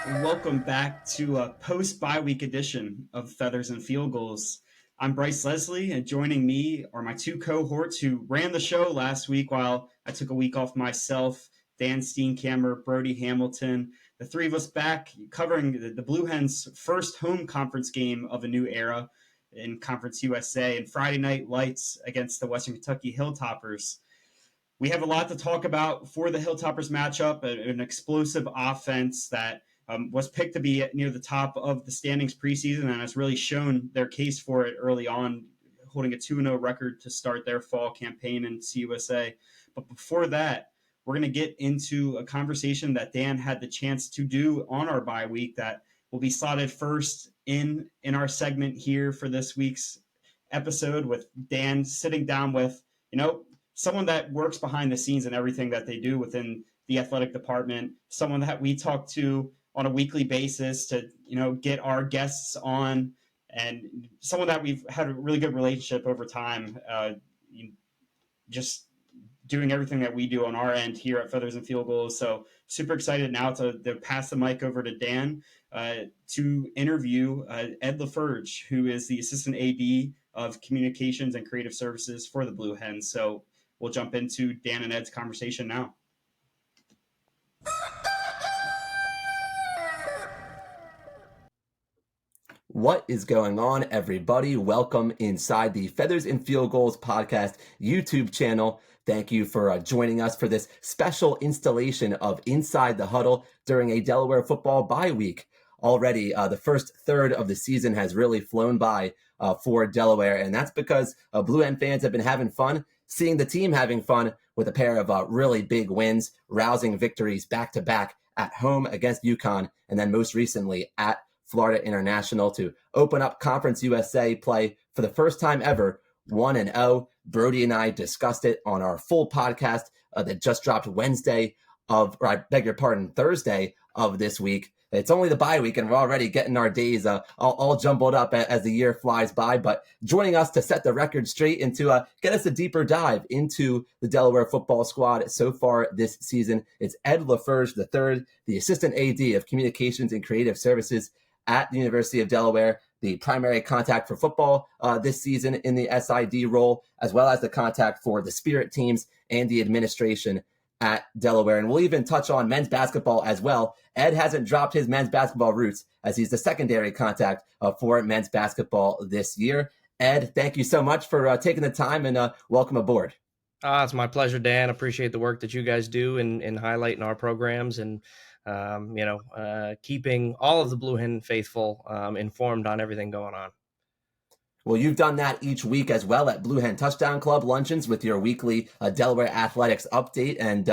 Welcome back to a post-bye week edition of Feathers and Field Goals. I'm Bryce Leslie, and joining me are my two cohorts who ran the show last week while I took a week off myself. Dan Steenkamer, Brody Hamilton, the three of us back covering the Blue Hens' first home conference game of a new era in Conference USA and Friday Night Lights against the Western Kentucky Hilltoppers. We have a lot to talk about for the Hilltoppers matchup, an explosive offense that was picked to be near the top of the standings preseason and has really shown their case for it early on, holding a 2-0 record to start their fall campaign in CUSA. But before that, we're going to get into a conversation that Dan had the chance to do on our bye week that will be slotted first in our segment here for this week's episode, with Dan sitting down with, someone that works behind the scenes and everything that they do within the athletic department, someone that we talk to on a weekly basis to, get our guests on, and someone that we've had a really good relationship over time, just doing everything that we do on our end here at Feathers and Field Goals. So super excited now to pass the mic over to Dan to interview Ed LeFurge, who is the Assistant AD of Communications and Creative Services for the Blue Hens. So we'll jump into Dan and Ed's conversation now. What is going on, everybody? Welcome inside the Feathers and Field Goals podcast YouTube channel. Thank you for joining us for this special installation of Inside the Huddle during a Delaware football bye week. Already, the first third of the season has really flown by for Delaware, and that's because Blue Hen fans have been having fun, seeing the team having fun with a pair of really big wins, rousing victories back-to-back at home against UConn, and then most recently at Florida International to open up Conference USA play for the first time ever, 1-0. Brody and I discussed it on our full podcast that just dropped Thursday of this week. It's only the bye week, and we're already getting our days all jumbled up as the year flies by. But joining us to set the record straight and to get us a deeper dive into the Delaware football squad so far this season, it's Ed LeFurge III, the Assistant AD of Communications and Creative Services at the University of Delaware, the primary contact for football this season in the SID role, as well as the contact for the Spirit teams and the administration at Delaware. And we'll even touch on men's basketball as well. Ed hasn't dropped his men's basketball roots, as he's the secondary contact for men's basketball this year. Ed, thank you so much for taking the time, and welcome aboard. It's my pleasure, Dan. Appreciate the work that you guys do in highlighting our programs and keeping all of the Blue Hen faithful informed on everything going on. Well, you've done that each week as well at Blue Hen Touchdown Club luncheons with your weekly Delaware athletics update, and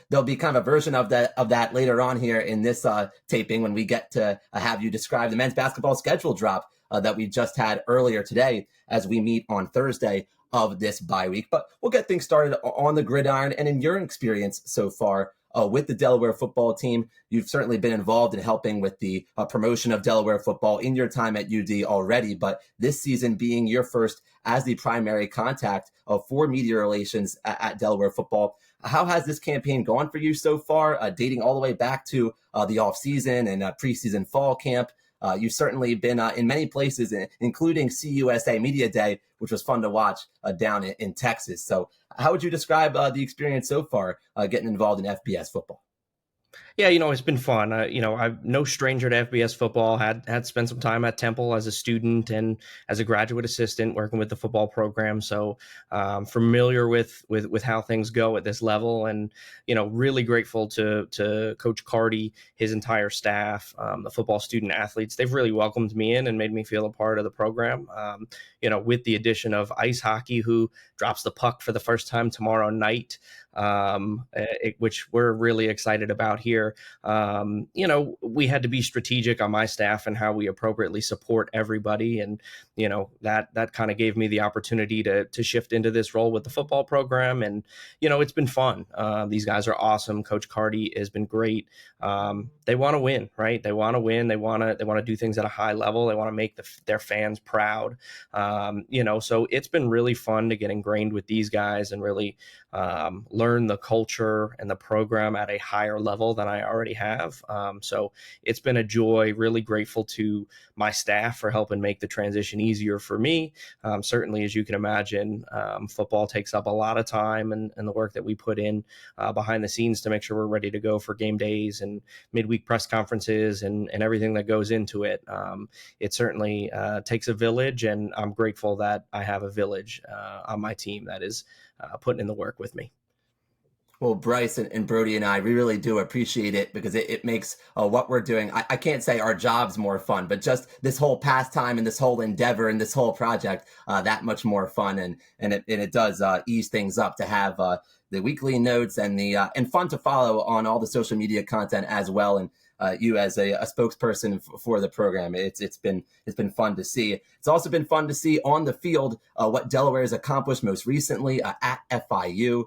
there'll be kind of a version of that later on here in this taping when we get to have you describe the men's basketball schedule drop that we just had earlier today as we meet on Thursday of this bye week. But we'll get things started on the gridiron, and in your experience so far with the Delaware football team, you've certainly been involved in helping with the promotion of Delaware football in your time at UD already, but this season being your first as the primary contact for media relations at Delaware football, how has this campaign gone for you so far, dating all the way back to the offseason and preseason fall camp? You've certainly been in many places, including CUSA Media Day, which was fun to watch down in Texas. So how would you describe the experience so far getting involved in FBS football? Yeah, it's been fun. I'm no stranger to FBS football. Had spent some time at Temple as a student and as a graduate assistant working with the football program. So familiar with how things go at this level, and really grateful to Coach Carty, his entire staff, the football student athletes. They've really welcomed me in and made me feel a part of the program. With the addition of ice hockey, who drops the puck for the first time tomorrow night, which we're really excited about here. We had to be strategic on my staff and how we appropriately support everybody. And, that kind of gave me the opportunity to shift into this role with the football program. And, it's been fun. These guys are awesome. Coach Carty has been great. They want to win, right? They want to win. They want to do things at a high level. They want to make their fans proud. So it's been really fun to get ingrained with these guys and really learn the culture and the program at a higher level than I already have. So it's been a joy, really grateful to my staff for helping make the transition easier for me. Certainly, as you can imagine, football takes up a lot of time, and the work that we put in behind the scenes to make sure we're ready to go for game days and midweek press conferences and everything that goes into it. It certainly takes a village, and I'm grateful that I have a village on my team that is putting in the work with me. Well, Bryce and Brody and I, we really do appreciate it because it makes what we're doing, I can't say our jobs more fun, but just this whole pastime and this whole endeavor and this whole project that much more fun. And it does ease things up to have the weekly notes and and fun to follow on all the social media content as well. And you as a spokesperson for the program, it's been fun to see. It's also been fun to see on the field what Delaware has accomplished most recently at FIU.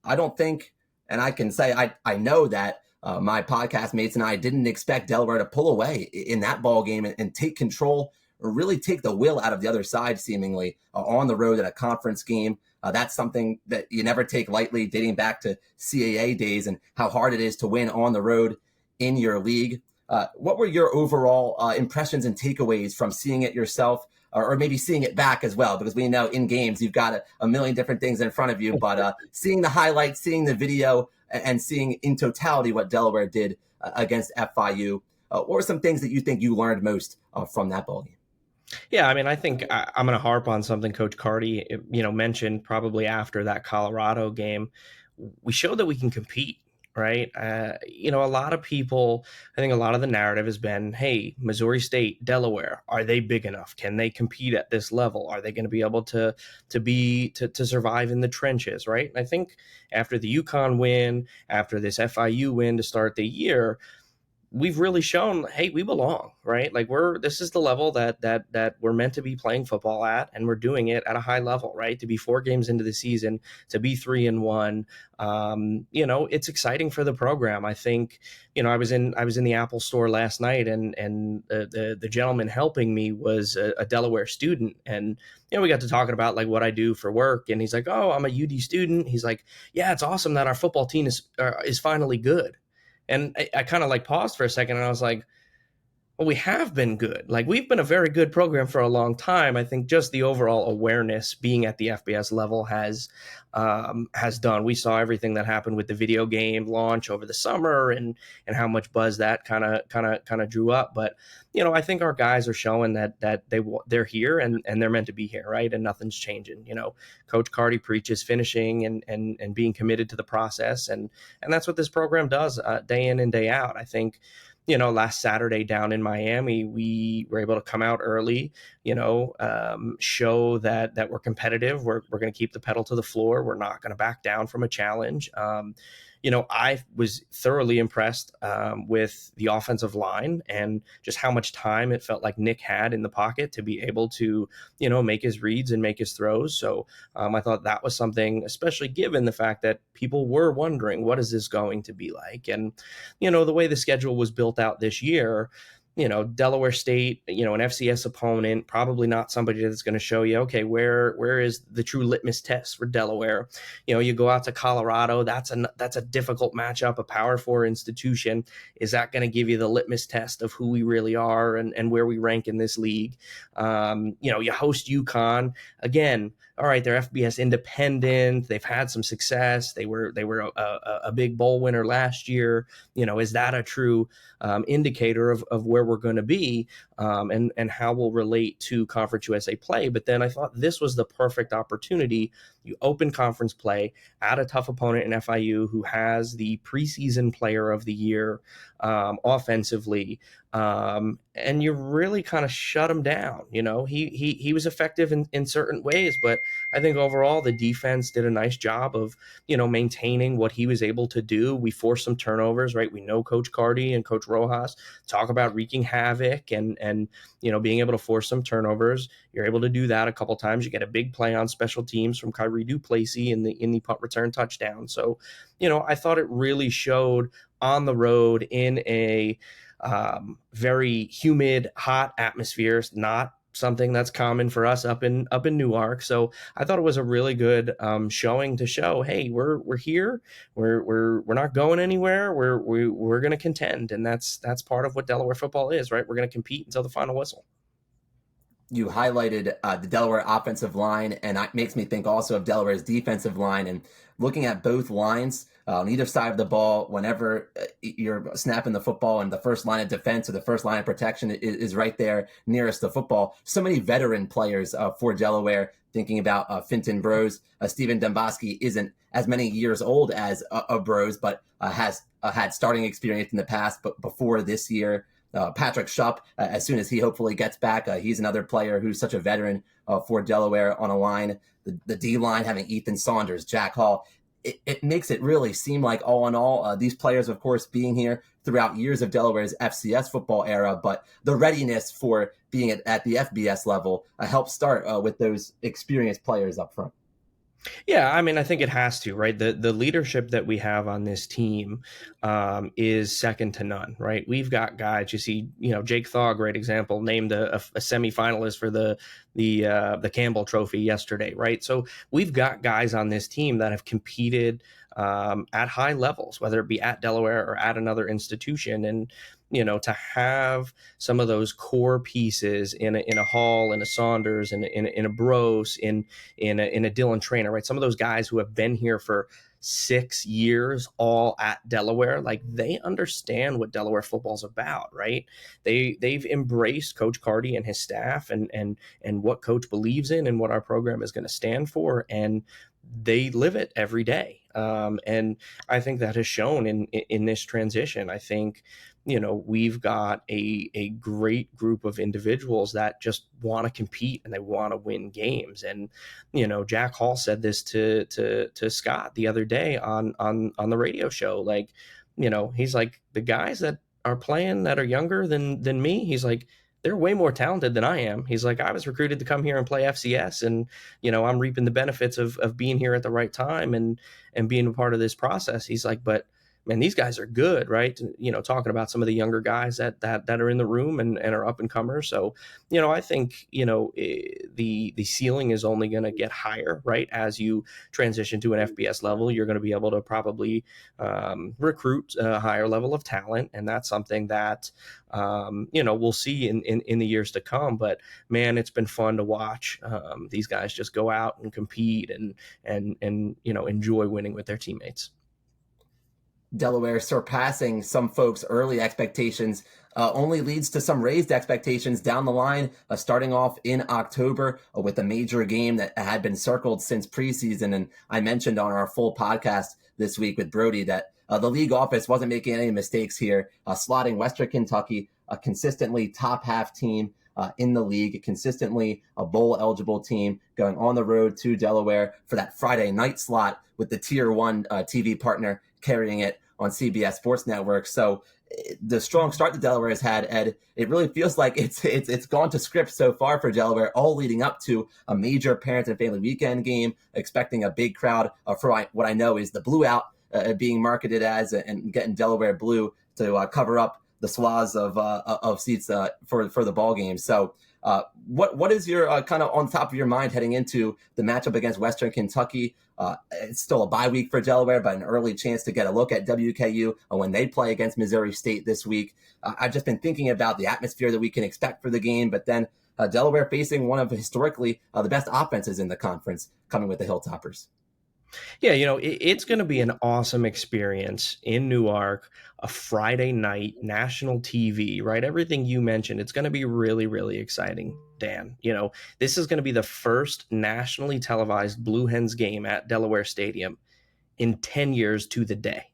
I don't think, and I can say I know that my podcast mates and I didn't expect Delaware to pull away in that ball game and take control or really take the will out of the other side seemingly on the road in a conference game. That's something that you never take lightly, dating back to CAA days and how hard it is to win on the road in your league. What were your overall impressions and takeaways from seeing it yourself? Or maybe seeing it back as well, because we know in games you've got a million different things in front of you, but seeing the highlights, seeing the video, and seeing in totality what Delaware did against FIU, what were some things that you think you learned most from that ball game? Yeah, I mean, I think I'm going to harp on something Coach Carty, mentioned probably after that Colorado game. We showed that we can compete. Right. A lot of people, I think a lot of the narrative has been, hey, Missouri State, Delaware, are they big enough? Can they compete at this level? Are they going to be able to survive in the trenches? Right. And I think after the UConn win, after this FIU win to start the year, we've really shown, hey, we belong, right? Like this is the level that we're meant to be playing football at, and we're doing it at a high level, right? To be 4 games into the season, to be 3-1, it's exciting for the program. I think, I was in the Apple store last night, and the gentleman helping me was a Delaware student, and we got to talking about like what I do for work, and he's like, oh, I'm a UD student. He's like, yeah, it's awesome that our football team is finally good. And I kind of like paused for a second, and I was like, well, we have been good. Like, we've been a very good program for a long time. I think just the overall awareness being at the FBS level has done. We saw everything that happened with the video game launch over the summer and how much buzz that kind of drew up. But, I think our guys are showing that they're here and they're meant to be here, right? And nothing's changing. Coach Carty preaches finishing and being committed to the process. And that's what this program does day in and day out. I think, last Saturday down in Miami, we were able to come out early, show that we're competitive. We're going to keep the pedal to the floor. We're not going to back down from a challenge. I was thoroughly impressed with the offensive line and just how much time it felt like Nick had in the pocket to be able to, make his reads and make his throws. So I thought that was something, especially given the fact that people were wondering, what is this going to be like? And, the way the schedule was built out this year, Delaware State, an FCS opponent, probably not somebody that's going to show you, okay, where is the true litmus test for Delaware? You go out to Colorado, that's a difficult matchup, a Power 4 institution. Is that going to give you the litmus test of who we really are and where we rank in this league? You host UConn again. All right, they're FBS independent. They've had some success. They were a big bowl winner last year. Is that a true indicator of where we're going to be and how we'll relate to Conference USA play? But then I thought this was the perfect opportunity. You open conference play at a tough opponent in FIU who has the preseason player of the year offensively. And you really kind of shut him down. He was effective in certain ways, but I think overall the defense did a nice job of, maintaining what he was able to do. We forced some turnovers, right? We know Coach Carty and Coach Rojas talk about wreaking havoc and being able to force some turnovers. You're able to do that a couple times. You get a big play on special teams from Kyrie Duplessis in the punt return touchdown. So, I thought it really showed on the road in a very humid, hot atmosphere, not something that's common for us up in Newark. So I thought it was a really good showing to show, hey, we're here, we're not going anywhere, we're going to contend, and that's part of what Delaware football is, right? We're going to compete until the final whistle. You highlighted the Delaware offensive line, and that makes me think also of Delaware's defensive line. And looking at both lines on either side of the ball, whenever you're snapping the football and the first line of defense or the first line of protection is right there nearest the football. So many veteran players for Delaware. Thinking about Fightin Bros, Stephen Domboski isn't as many years old as Bros, but has had starting experience in the past. But before this year, Patrick Shupp, as soon as he hopefully gets back, he's another player who's such a veteran for Delaware on a line. The D-line having Ethan Saunders, Jack Hall. It makes it really seem like all in all, these players, of course, being here throughout years of Delaware's FCS football era, but the readiness for being at the FBS level helps start with those experienced players up front. Yeah, I mean, I think it has to, right? The leadership that we have on this team is second to none, right? We've got guys. You see, Jake Thaw, great example, named a semifinalist for the Campbell Trophy yesterday, right? So we've got guys on this team that have competed at high levels, whether it be at Delaware or at another institution, and to have some of those core pieces in a Hall, in a Saunders, in a Bros, in a Dylan Trainer, right? Some of those guys who have been here for 6 years, all at Delaware, like they understand what Delaware football's about, right? They've embraced Coach Carty and his staff and what Coach believes in and what our program is going to stand for, and they live it every day. And I think that has shown in this transition. I think we've got a great group of individuals that just want to compete and they want to win games. And, Jack Hall said this to Scott the other day on the radio show. Like, he's like, the guys that are playing that are younger than me, he's like, they're way more talented than I am. He's like, I was recruited to come here and play FCS, and, I'm reaping the benefits of being here at the right time and being a part of this process. He's like, but man, these guys are good, right? Talking about some of the younger guys that are in the room and are up and comers. So, I think, the ceiling is only going to get higher, right? As you transition to an FBS level, you're going to be able to probably recruit a higher level of talent. And that's something that, we'll see in the years to come. But man, it's been fun to watch these guys just go out and compete and enjoy winning with their teammates. Delaware surpassing some folks' early expectations only leads to some raised expectations down the line, starting off in October with a major game that had been circled since preseason. And I mentioned on our full podcast this week with Brody that the league office wasn't making any mistakes here, slotting Western Kentucky, a consistently top half team in the league, consistently a bowl eligible team, going on the road to Delaware for that Friday night slot with the Tier 1 TV partner carrying it on CBS Sports Network. So the strong start that Delaware has had, Ed, it really feels like it's gone to script so far for Delaware, all leading up to a major parent and family weekend game, expecting a big crowd for what I know is the Blue Out being marketed as, and getting Delaware Blue to cover up the swaths of seats for the ball game. So what is your kind of on top of your mind heading into the matchup against Western Kentucky? It's still a bye week for Delaware, but an early chance to get a look at WKU when they play against Missouri State this week. I've just been thinking about the atmosphere that we can expect for the game, but then Delaware facing one of historically the best offenses in the conference, coming with the Hilltoppers. Yeah, it's going to be an awesome experience in Newark, a Friday night, national TV, right? Everything you mentioned, it's going to be really, really exciting, Dan. This is going to be the first nationally televised Blue Hens game at Delaware Stadium in 10 years to the day.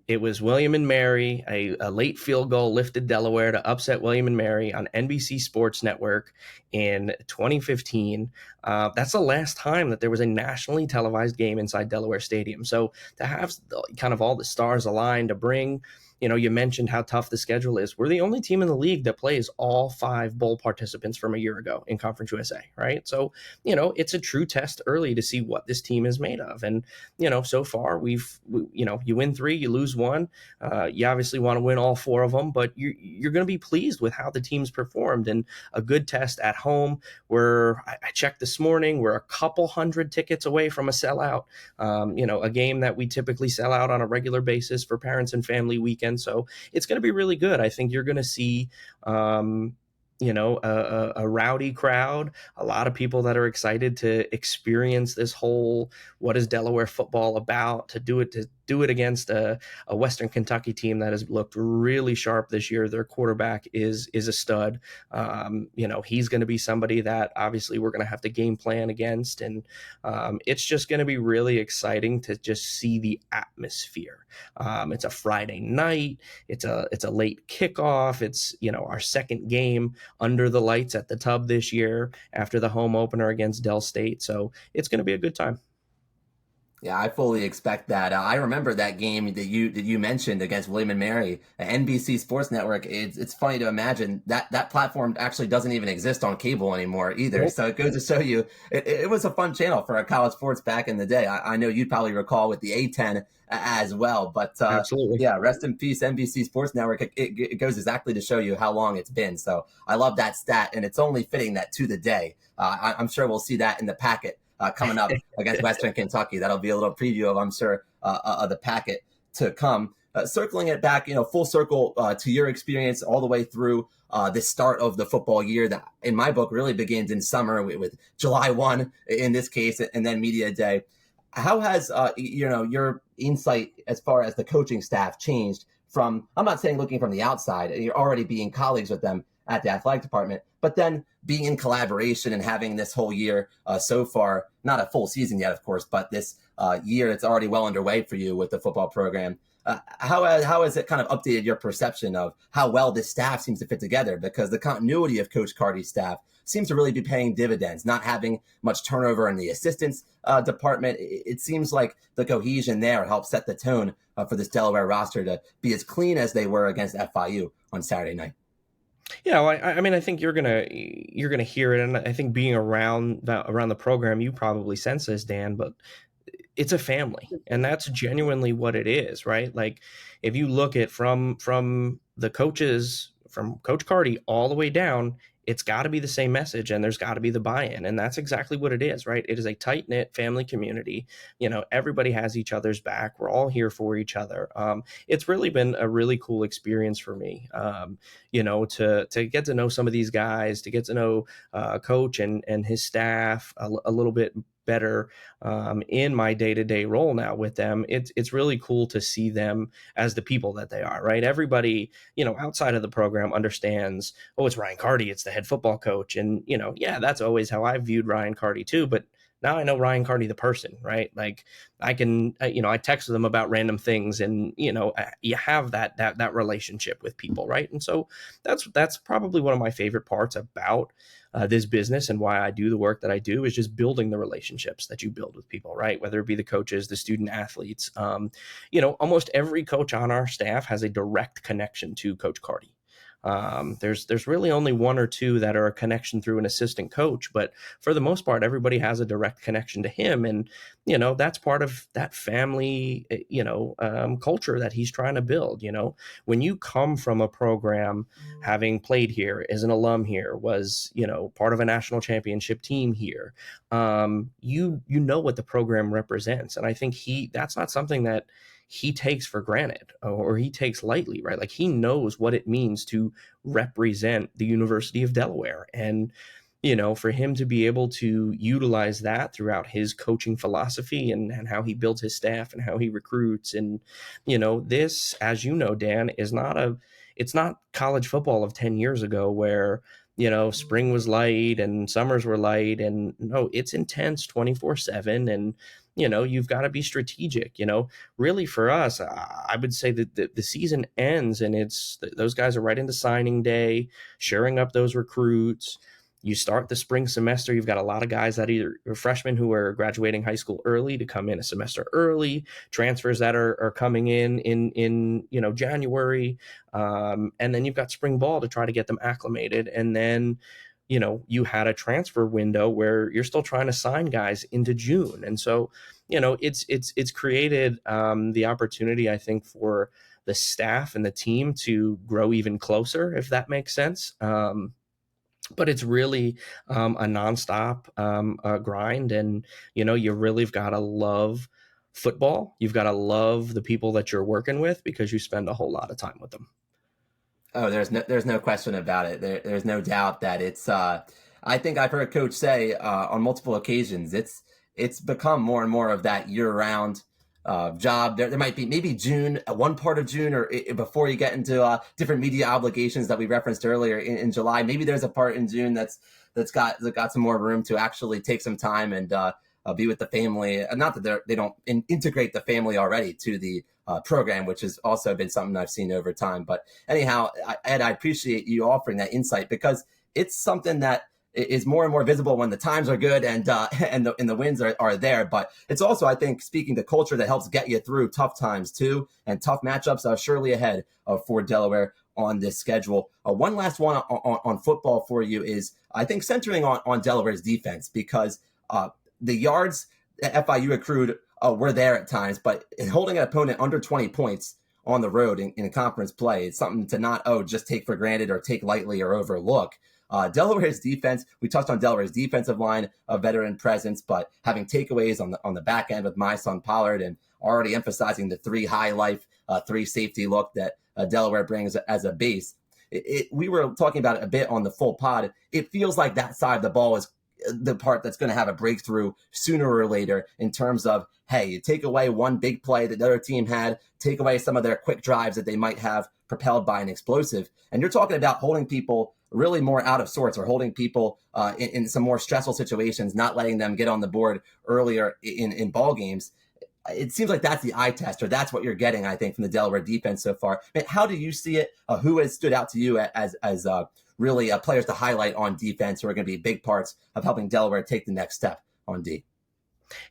It was William and Mary, a late field goal lifted Delaware to upset William and Mary on NBC Sports Network in 2015. That's the last time that there was a nationally televised game inside Delaware Stadium. So to have kind of all the stars aligned, to bring You mentioned how tough the schedule is. We're the only team in the league that plays all 5 bowl participants from a year ago in Conference USA, right? So, it's a true test early to see what this team is made of. And, so far you win 3, you lose 1. You obviously want to win all 4 of them, but you're going to be pleased with how the team's performed. And a good test at home, where I checked this morning, we're a couple hundred tickets away from a sellout. A game that we typically sell out on a regular basis for parents and family weekend. So it's going to be really good. I think you're going to see, a rowdy crowd, a lot of people that are excited to experience this whole, what is Delaware football about, to do it against a Western Kentucky team that has looked really sharp this year. Their quarterback is a stud. He's going to be somebody that obviously we're going to have to game plan against. And it's just going to be really exciting to just see the atmosphere. It's a Friday night. It's a late kickoff. It's, our second game under the lights at the Tub this year after the home opener against Del State. So it's going to be a good time. Yeah, I fully expect that. I remember that game that you mentioned against William and Mary, NBC Sports Network. It's funny to imagine that platform actually doesn't even exist on cable anymore either. So it goes to show you, it was a fun channel for college sports back in the day. I know you'd probably recall with the A10 as well. But Absolutely. Yeah, rest in peace, NBC Sports Network. It goes exactly to show you how long it's been. So I love that stat, and it's only fitting that to the day. I'm sure we'll see that in the packet coming up against Western Kentucky. That'll be a little preview of, I'm sure, of the packet to come. Circling it back, full circle to your experience all the way through the start of the football year that, in my book, really begins in summer with July 1 in this case, and then media day. How has your insight as far as the coaching staff changed from, I'm not saying looking from the outside, you're already being colleagues with them at the athletic department, but then being in collaboration and having this whole year so far, not a full season yet, of course, but this year that's already well underway for you with the football program. How has it kind of updated your perception of how well this staff seems to fit together? Because the continuity of Coach Carty's staff seems to really be paying dividends, not having much turnover in the assistants department. It seems like the cohesion there helps set the tone for this Delaware roster to be as clean as they were against FIU on Saturday night. Yeah, well, I mean, I think you're gonna hear it, and I think being around the program, you probably sense this, Dan. But it's a family, and that's genuinely what it is, right? Like, if you look at from the coaches, from Coach Carty all the way down, it's got to be the same message, and there's got to be the buy-in, and that's exactly what it is, right? It is a tight-knit family community. Everybody has each other's back. We're all here for each other. It's really been a really cool experience for me, to get to know some of these guys, to get to know Coach and his staff a little bit better in my day-to-day role now with them. It's really cool to see them as the people that they are, right? Everybody, outside of the program understands, oh, it's Ryan Carty, it's the head football coach. And, yeah, that's always how I viewed Ryan Carty too. But now I know Ryan Carty, the person, right? Like I can, I text them about random things, and, you have that relationship with people, right? And so that's probably one of my favorite parts about this business, and why I do the work that I do, is just building the relationships that you build with people, right? Whether it be the coaches, the student athletes, almost every coach on our staff has a direct connection to Coach Carty. There's really only 1 or 2 that are a connection through an assistant coach, but for the most part, everybody has a direct connection to him. And, that's part of that family, culture that he's trying to build. When you come from a program, having played here, as an alum here, was, part of a national championship team here, you know what the program represents. And I think that's not something that he takes for granted, or he takes lightly, right? Like, he knows what it means to represent the University of Delaware. And, for him to be able to utilize that throughout his coaching philosophy and how he builds his staff and how he recruits. And, this, as you know, Dan, it's not college football of 10 years ago where, spring was light and summers were light. And no, it's intense 24/7. And, you've got to be strategic. Really, for us, I would say that the season ends, and those guys are right into signing day, sharing up those recruits, You start the spring semester, you've got a lot of guys that either are freshmen who are graduating high school early to come in a semester early, transfers that are coming in January, and then you've got spring ball to try to get them acclimated, and then you had a transfer window where you're still trying to sign guys into June, and so it's created the opportunity, I think, for the staff and the team to grow even closer, if that makes sense. But it's really a nonstop grind, and you really have got to love football. You've got to love the people that you're working with because you spend a whole lot of time with them. Oh, there's no question about it. There's no doubt that it's. I think I've heard Coach say on multiple occasions it's become more and more of that year-round job. There might be maybe June, one part of June, or before you get into different media obligations that we referenced earlier in July. Maybe there's a part in June that's got some more room to actually take some time and be with the family. Not that they don't integrate the family already to the program, which has also been something I've seen over time. But anyhow, Ed, I appreciate you offering that insight because it's something that is more and more visible when the times are good and the wins are there. But it's also, I think, speaking to culture that helps get you through tough times too, and tough matchups are surely ahead for Delaware on this schedule. One last one on football for you is, I think, centering on Delaware's defense, because the yards that FIU accrued were there at times, but holding an opponent under 20 points on the road in conference play is something to not just take for granted or take lightly or overlook. Delaware's defense, we touched on Delaware's defensive line, veteran presence, but having takeaways on the back end with my son Pollard, and already emphasizing the 3 high life, 3 safety look that Delaware brings as a base. We were talking about it a bit on the full pod. It feels like that side of the ball is the part that's going to have a breakthrough sooner or later, in terms of, hey, you take away one big play that the other team had, take away some of their quick drives that they might have propelled by an explosive, and you're talking about holding people really more out of sorts, or holding people in some more stressful situations, not letting them get on the board earlier in ball games. It seems like that's the eye test, or that's what you're getting, I think, from the Delaware defense so far. I mean, how do you see it? Who has stood out to you as really players to highlight on defense who are going to be big parts of helping Delaware take the next step on D?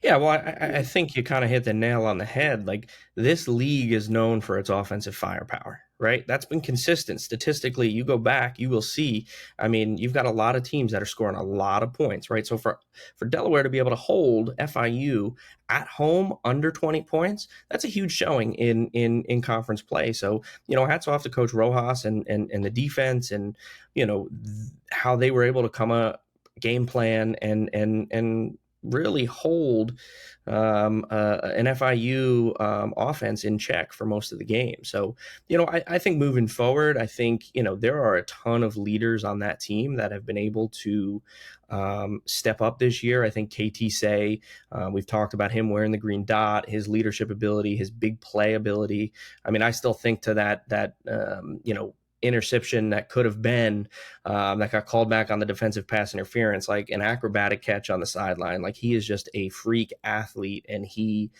Yeah, well, I think you kind of hit the nail on the head. Like, this league is known for its offensive firepower, right? That's been consistent. Statistically, you go back, you will see, I mean, you've got a lot of teams that are scoring a lot of points, right? So for Delaware to be able to hold FIU at home under 20 points, that's a huge showing in conference play. So, hats off to Coach Rojas and the defense, and, how they were able to come a game plan and really hold an FIU offense in check for most of the game. So, I think moving forward, I think, there are a ton of leaders on that team that have been able to step up this year. I think KT Say, we've talked about him wearing the green dot, his leadership ability, his big play ability. I mean, I still think to that interception that could have been that got called back on the defensive pass interference, like an acrobatic catch on the sideline. Like, he is just a freak athlete, and he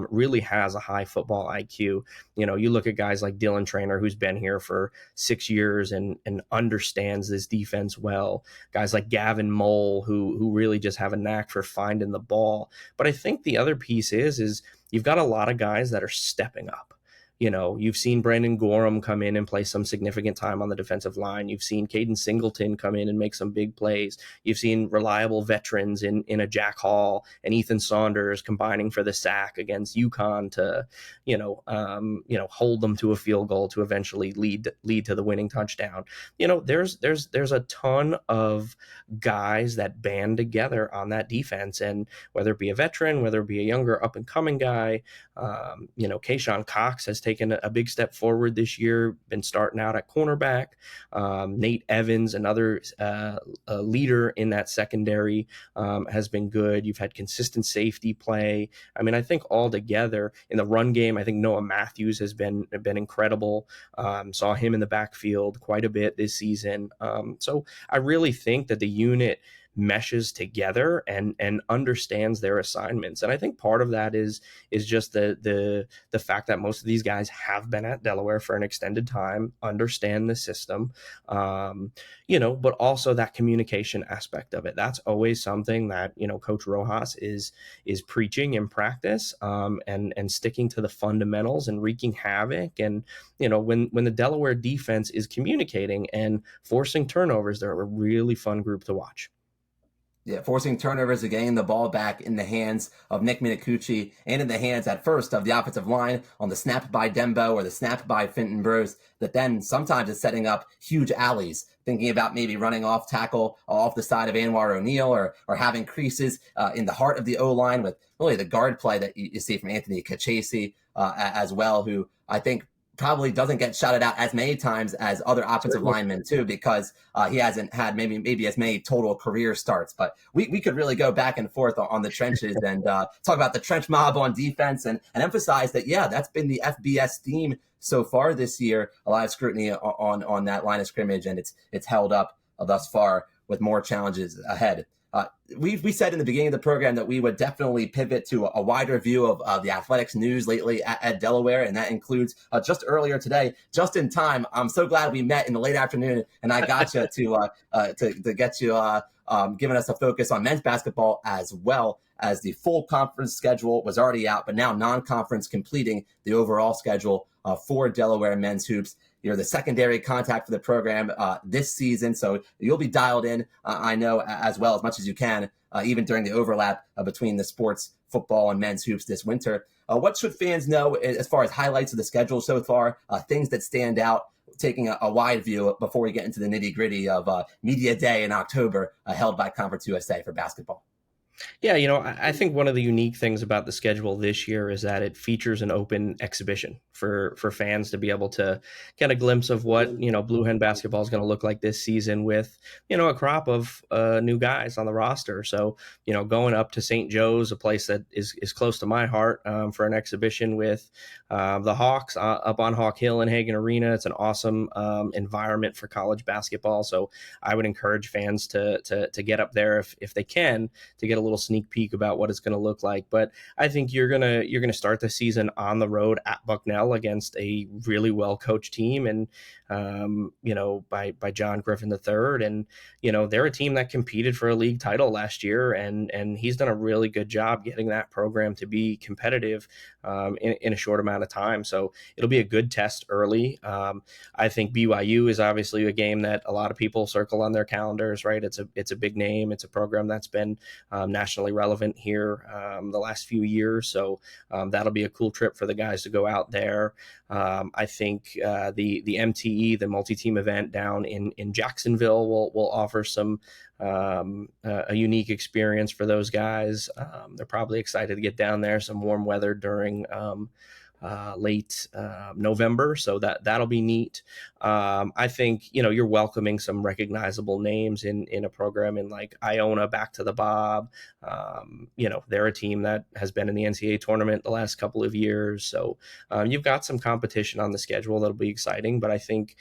really has a high football IQ. You look at guys like Dylan Traynor, who's been here for 6 years and understands this defense well. Guys like Gavin Mole, who really just have a knack for finding the ball. But I think the other piece is you've got a lot of guys that are stepping up. You've seen Brandon Gorham come in and play some significant time on the defensive line. You've seen Caden Singleton come in and make some big plays. You've seen reliable veterans in a Jack Hall and Ethan Saunders combining for the sack against UConn to, hold them to a field goal to eventually lead to the winning touchdown. There's a ton of guys that band together on that defense, and whether it be a veteran, whether it be a younger up and coming guy, Kayshawn Cox has taken a big step forward this year, been starting out at cornerback. Nate Evans, another leader in that secondary, has been good. You've had consistent safety play. I mean, I think all together in the run game, I think Noah Matthews has been incredible. Saw him in the backfield quite a bit this season. So I really think that the unit meshes together and understands their assignments. And I think part of that is just the fact that most of these guys have been at Delaware for an extended time, understand the system, but also that communication aspect of it. That's always something that, Coach Rojas is preaching in practice, and sticking to the fundamentals and wreaking havoc. And, when the Delaware defense is communicating and forcing turnovers, they're a really fun group to watch. Yeah, forcing turnovers and getting the ball back in the hands of Nick Minicucci and in the hands at first of the offensive line on the snap by Dembo or the snap by Fightin Blue, that then sometimes is setting up huge alleys, thinking about maybe running off tackle off the side of Anwar O'Neal or having creases in the heart of the O-line with really the guard play that you see from Anthony Kachese as well, who I think probably doesn't get shouted out as many times as other offensive linemen too, because he hasn't had maybe as many total career starts. But we could really go back and forth on the trenches and talk about the trench mob on defense and emphasize that, yeah, that's been the FBS theme so far this year. A lot of scrutiny on that line of scrimmage, and it's held up thus far with more challenges ahead. We said in the beginning of the program that we would definitely pivot to a wider view of the athletics news lately at Delaware, and that includes just earlier today, just in time. I'm so glad we met in the late afternoon, and I got you to get you giving us a focus on men's basketball, as well as the full conference schedule was already out, but now non-conference completing the overall schedule for Delaware men's hoops. You're the secondary contact for the program this season, so you'll be dialed in, I know, as well, as much as you can, even during the overlap between the sports, football, and men's hoops this winter. What should fans know as far as highlights of the schedule so far, things that stand out, taking a wide view before we get into the nitty-gritty of Media Day in October, held by Conference USA for basketball? Yeah, I think one of the unique things about the schedule this year is that it features an open exhibition for fans to be able to get a glimpse of what, Blue Hen basketball is going to look like this season with, a crop of new guys on the roster. So, going up to St. Joe's, a place that is close to my heart, for an exhibition with the Hawks up on Hawk Hill in Hagan Arena. It's an awesome environment for college basketball. So I would encourage fans to get up there if they can, to get a little sneak peek about what it's going to look like. But I think you're gonna start the season on the road at Bucknell against a really well coached team, and by John Griffin III, and they're a team that competed for a league title last year, and he's done a really good job getting that program to be competitive in a short amount of time. So it'll be a good test early. I think BYU is obviously a game that a lot of people circle on their calendars, right? It's a big name. It's a program that's been nationally relevant here the last few years. So that'll be a cool trip for the guys to go out there. I think the MTE, the multi-team event down in Jacksonville, will offer some a unique experience for those guys. They're probably excited to get down there, some warm weather during late November, so that'll be neat. I think you're welcoming some recognizable names in a program in like Iona back to the Bob. They're a team that has been in the NCAA tournament the last couple of years, so you've got some competition on the schedule that'll be exciting. But I think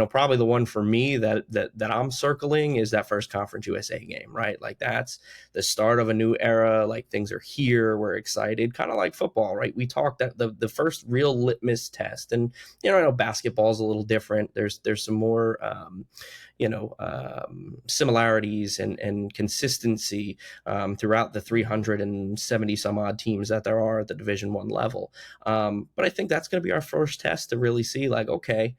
probably the one for me that I'm circling is that first Conference USA game, right? Like that's the start of a new era. Like things are here, we're excited, kind of like football, right? We talked that the first real litmus test, and I know basketball is a little different. There's some more similarities and consistency throughout the 370 some odd teams that there are at the Division I level. But I think that's going to be our first test to really see, like, okay,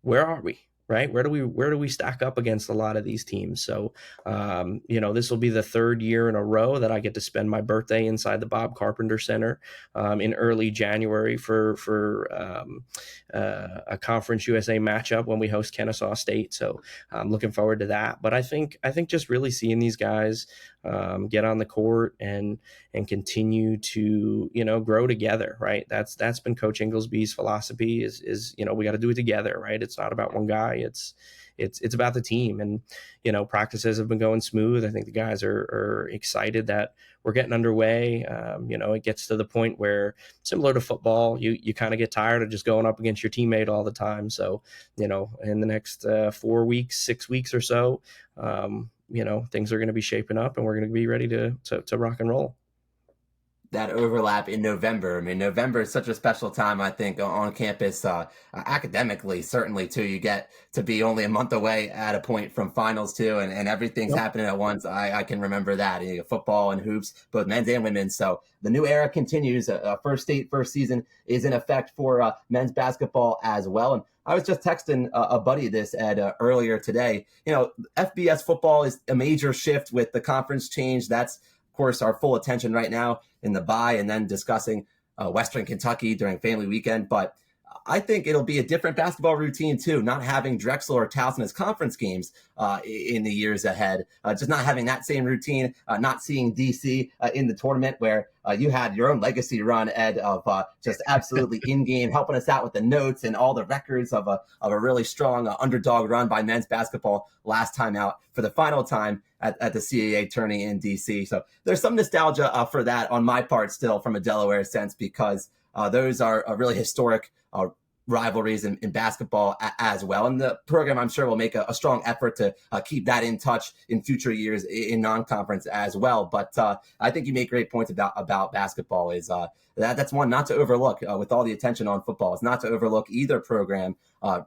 where are we? Right? Where do we stack up against a lot of these teams? So, this will be the third year in a row that I get to spend my birthday inside the Bob Carpenter Center in early January for a Conference USA matchup when we host Kennesaw State. So I'm looking forward to that. But I think just really seeing these guys get on the court and continue to grow together, right? That's been Coach Ingleby's philosophy is we got to do it together, right? It's not about one guy. It's about the team, and practices have been going smooth. I think the guys are excited that we're getting underway. It gets to the point where, similar to football, you kind of get tired of just going up against your teammate all the time. So in the next 4 weeks, 6 weeks or so, things are going to be shaping up, and we're going to be ready to rock and roll. That overlap in November. I mean, November is such a special time, I think, on campus, academically, certainly, too. You get to be only a month away at a point from finals, too, and everything's happening at once. I can remember that. Football and hoops, both men's and women's. So the new era continues. First state, first season is in effect for men's basketball as well. And I was just texting a buddy this, Ed, earlier today. FBS football is a major shift with the conference change. That's, of course, our full attention right now in the bye, and then discussing Western Kentucky during family weekend. But I think it'll be a different basketball routine too, not having Drexel or Towson as conference games in the years ahead, just not having that same routine, not seeing DC in the tournament where you had your own legacy run, Ed, of just absolutely in-game helping us out with the notes and all the records of a really strong underdog run by men's basketball last time out for the final time at the CAA tourney in DC. So there's some nostalgia for that on my part still from a Delaware sense, because those are really historic rivalries in basketball as well. And the program, I'm sure, will make a strong effort to keep that in touch in future years in non-conference as well. But I think you make great points about basketball. Is that's one not to overlook with all the attention on football. It's not to overlook either program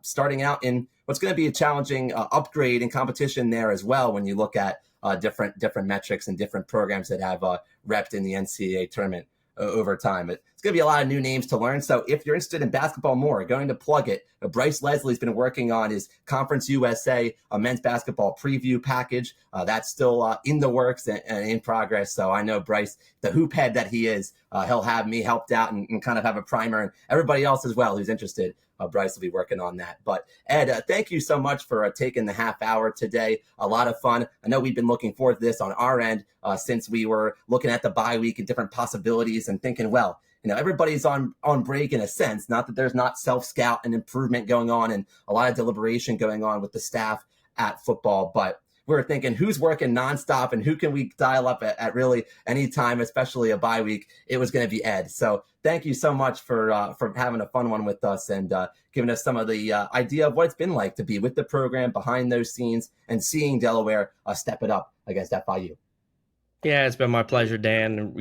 starting out in what's going to be a challenging upgrade and competition there as well when you look at different metrics and different programs that have repped in the NCAA tournament over time. It's going to be a lot of new names to learn. So if you're interested in basketball more, going to plug it. Bryce Leslie's been working on his Conference USA men's basketball preview package. That's still in the works and in progress. So I know Bryce, the hoop head that he is, he'll have me helped out and kind of have a primer, and everybody else as well who's interested. Bryce will be working on that. But Ed, thank you so much for taking the half hour today. A lot of fun. I know we've been looking forward to this on our end since we were looking at the bye week and different possibilities and thinking, well, everybody's on break in a sense. Not that there's not self-scout and improvement going on and a lot of deliberation going on with the staff at football, but we're thinking who's working nonstop and who can we dial up at really any time, especially a bye week. It was going to be Ed. So thank you so much for having a fun one with us and giving us some of the idea of what it's been like to be with the program behind those scenes and seeing Delaware step it up against FIU. Yeah, it's been my pleasure, Dan.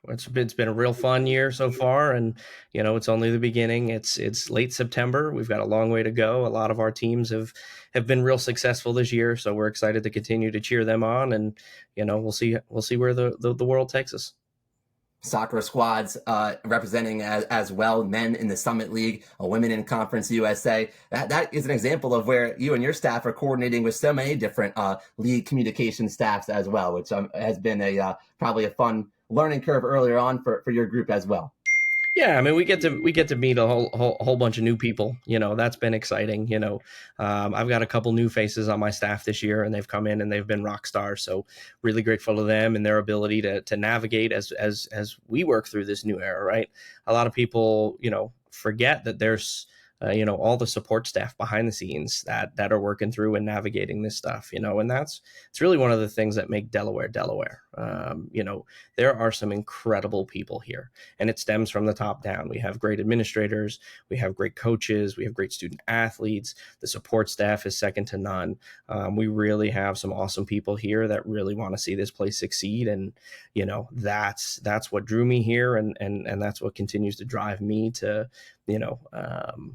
It's been a real fun year so far, and it's only the beginning. It's late September. We've got a long way to go. A lot of our teams have been real successful this year, so we're excited to continue to cheer them on, and we'll see where the world takes us. Soccer squads representing as well, men in the Summit League, women in Conference USA. That is an example of where you and your staff are coordinating with so many different league communication staffs as well, which has been probably a fun learning curve earlier on for your group as well. Yeah, I mean, we get to meet a whole bunch of new people. That's been exciting. I've got a couple new faces on my staff this year, and they've come in and they've been rock stars. So really grateful to them and their ability to navigate as we work through this new era. Right, a lot of people forget that there's all the support staff behind the scenes that are working through and navigating this stuff, and it's really one of the things that make Delaware. There are some incredible people here, and it stems from the top down. We have great administrators, we have great coaches, we have great student athletes. The support staff is second to none. We really have some awesome people here that really want to see this place succeed, and that's what drew me here, and that's what continues to drive me to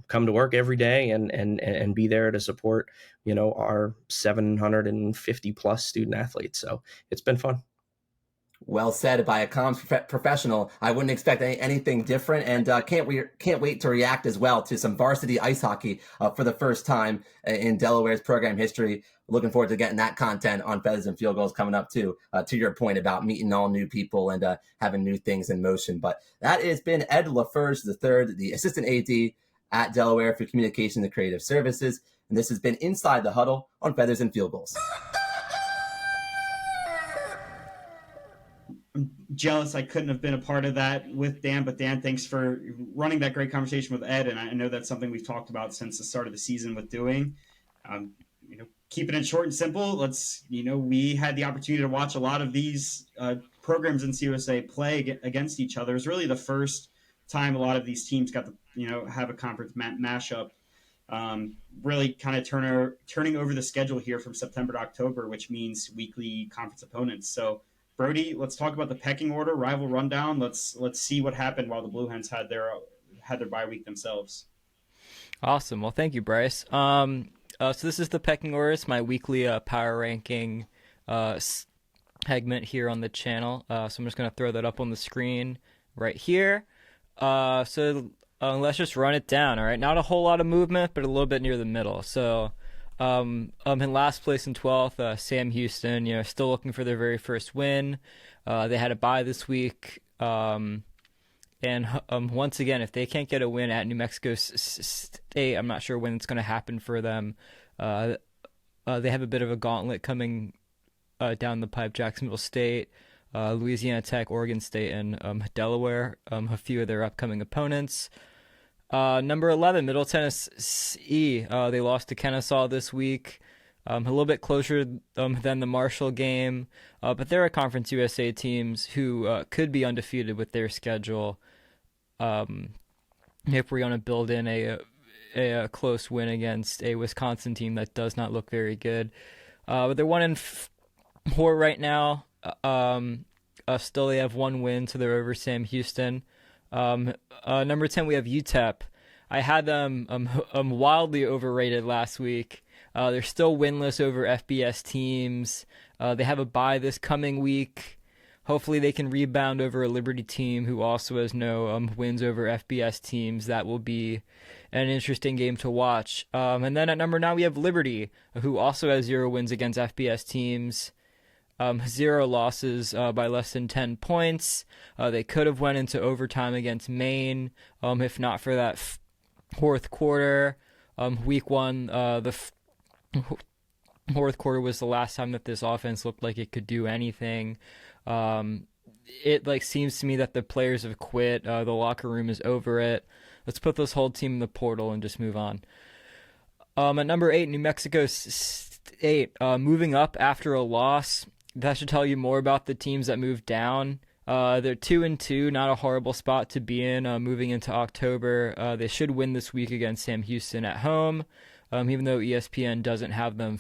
come to work every day and be there to support, our 750 plus student athletes. So it's been fun. Well said by a comms professional. I wouldn't expect anything different, and can't wait to react as well to some varsity ice hockey for the first time in Delaware's program history. Looking forward to getting that content on Feathers and Field Goals coming up too, to your point about meeting all new people and having new things in motion. But that has been Ed LeFurge III, the Assistant AD at Delaware for Communication and Creative Services. And this has been Inside the Huddle on Feathers and Field Goals. I'm jealous I couldn't have been a part of that with Dan, but Dan, thanks for running that great conversation with Ed. And I know that's something we've talked about since the start of the season with doing. Keeping it short and simple, we had the opportunity to watch a lot of these programs in CUSA play against each other. It's really the first time a lot of these teams got to, have a conference mashup really kind of turning over the schedule here from September to October, which means weekly conference opponents. So, Brody, let's talk about the pecking order, rival rundown. Let's see what happened while the Blue Hens had their bye week themselves. Awesome. Well, thank you, Bryce. So this is the pecking order. It's my weekly power ranking segment here on the channel. So I'm just going to throw that up on the screen right here. So let's just run it down. All right, not a whole lot of movement, but a little bit near the middle. So in last place in 12th, Sam Houston, still looking for their very first win. They had a bye this week. And once again, if they can't get a win at New Mexico State, I'm not sure when it's going to happen for them. They have a bit of a gauntlet coming down the pipe. Jacksonville State, Louisiana Tech, Oregon State, and Delaware, a few of their upcoming opponents. Number 11, Middle Tennessee. They lost to Kennesaw this week. A little bit closer than the Marshall game. But there are Conference USA teams who could be undefeated with their schedule. If we're going to build in a close win against a Wisconsin team that does not look very good. But they're 1-4 right now. Still they have one win, so they're over Sam Houston. Number 10, we have UTEP. I had them wildly overrated last week. They're still winless over FBS teams. They have a bye this coming week. Hopefully they can rebound over a Liberty team who also has no wins over FBS teams. That will be an interesting game to watch. And then at number 9, we have Liberty, who also has 0 wins against FBS teams. 0 losses by less than 10 points. They could have went into overtime against Maine, if not for that fourth quarter. Week 1, the fourth quarter was the last time that this offense looked like it could do anything. It seems to me that the players have quit. The locker room is over it. Let's put this whole team in the portal and just move on. At number 8, New Mexico State, moving up after a loss. That should tell you more about the teams that moved down. They're 2-2, not a horrible spot to be in moving into October. They should win this week against Sam Houston at home. Even though ESPN doesn't have them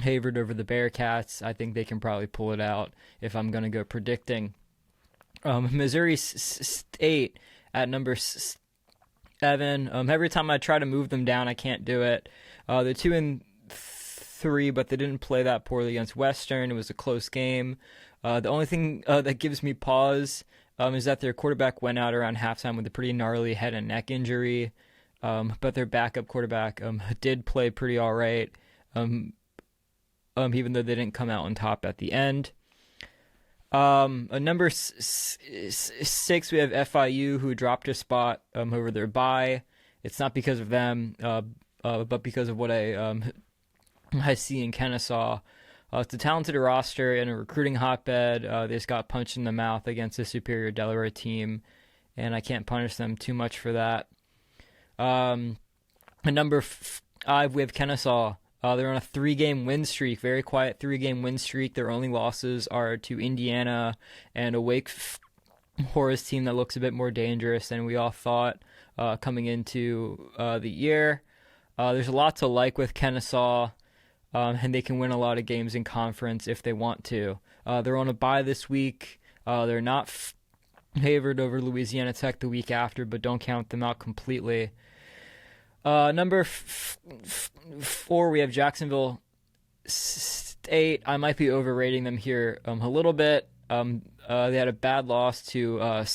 favored over the Bearcats, I think they can probably pull it out if I'm going to go predicting. Missouri State at number 7. Every time I try to move them down, I can't do it. They're 2-3, but they didn't play that poorly against Western. It was a close game. The only thing that gives me pause is that their quarterback went out around halftime with a pretty gnarly head and neck injury. But their backup quarterback did play pretty all right, even though they didn't come out on top at the end. Number 6, we have FIU, who dropped a spot over their bye. It's not because of them, but because of what I see in Kennesaw. It's a talented roster and a recruiting hotbed. They just got punched in the mouth against a superior Delaware team, and I can't punish them too much for that. At number 5, we have Kennesaw. They're on a 3-game win streak, very quiet 3-game win streak. Their only losses are to Indiana and a Wake Forest team that looks a bit more dangerous than we all thought coming into the year. There's a lot to like with Kennesaw, and they can win a lot of games in conference if they want to. They're on a bye this week. They're not favored over Louisiana Tech the week after, but don't count them out completely. Number 4, we have Jacksonville State. I might be overrating them here a little bit. They had a bad loss to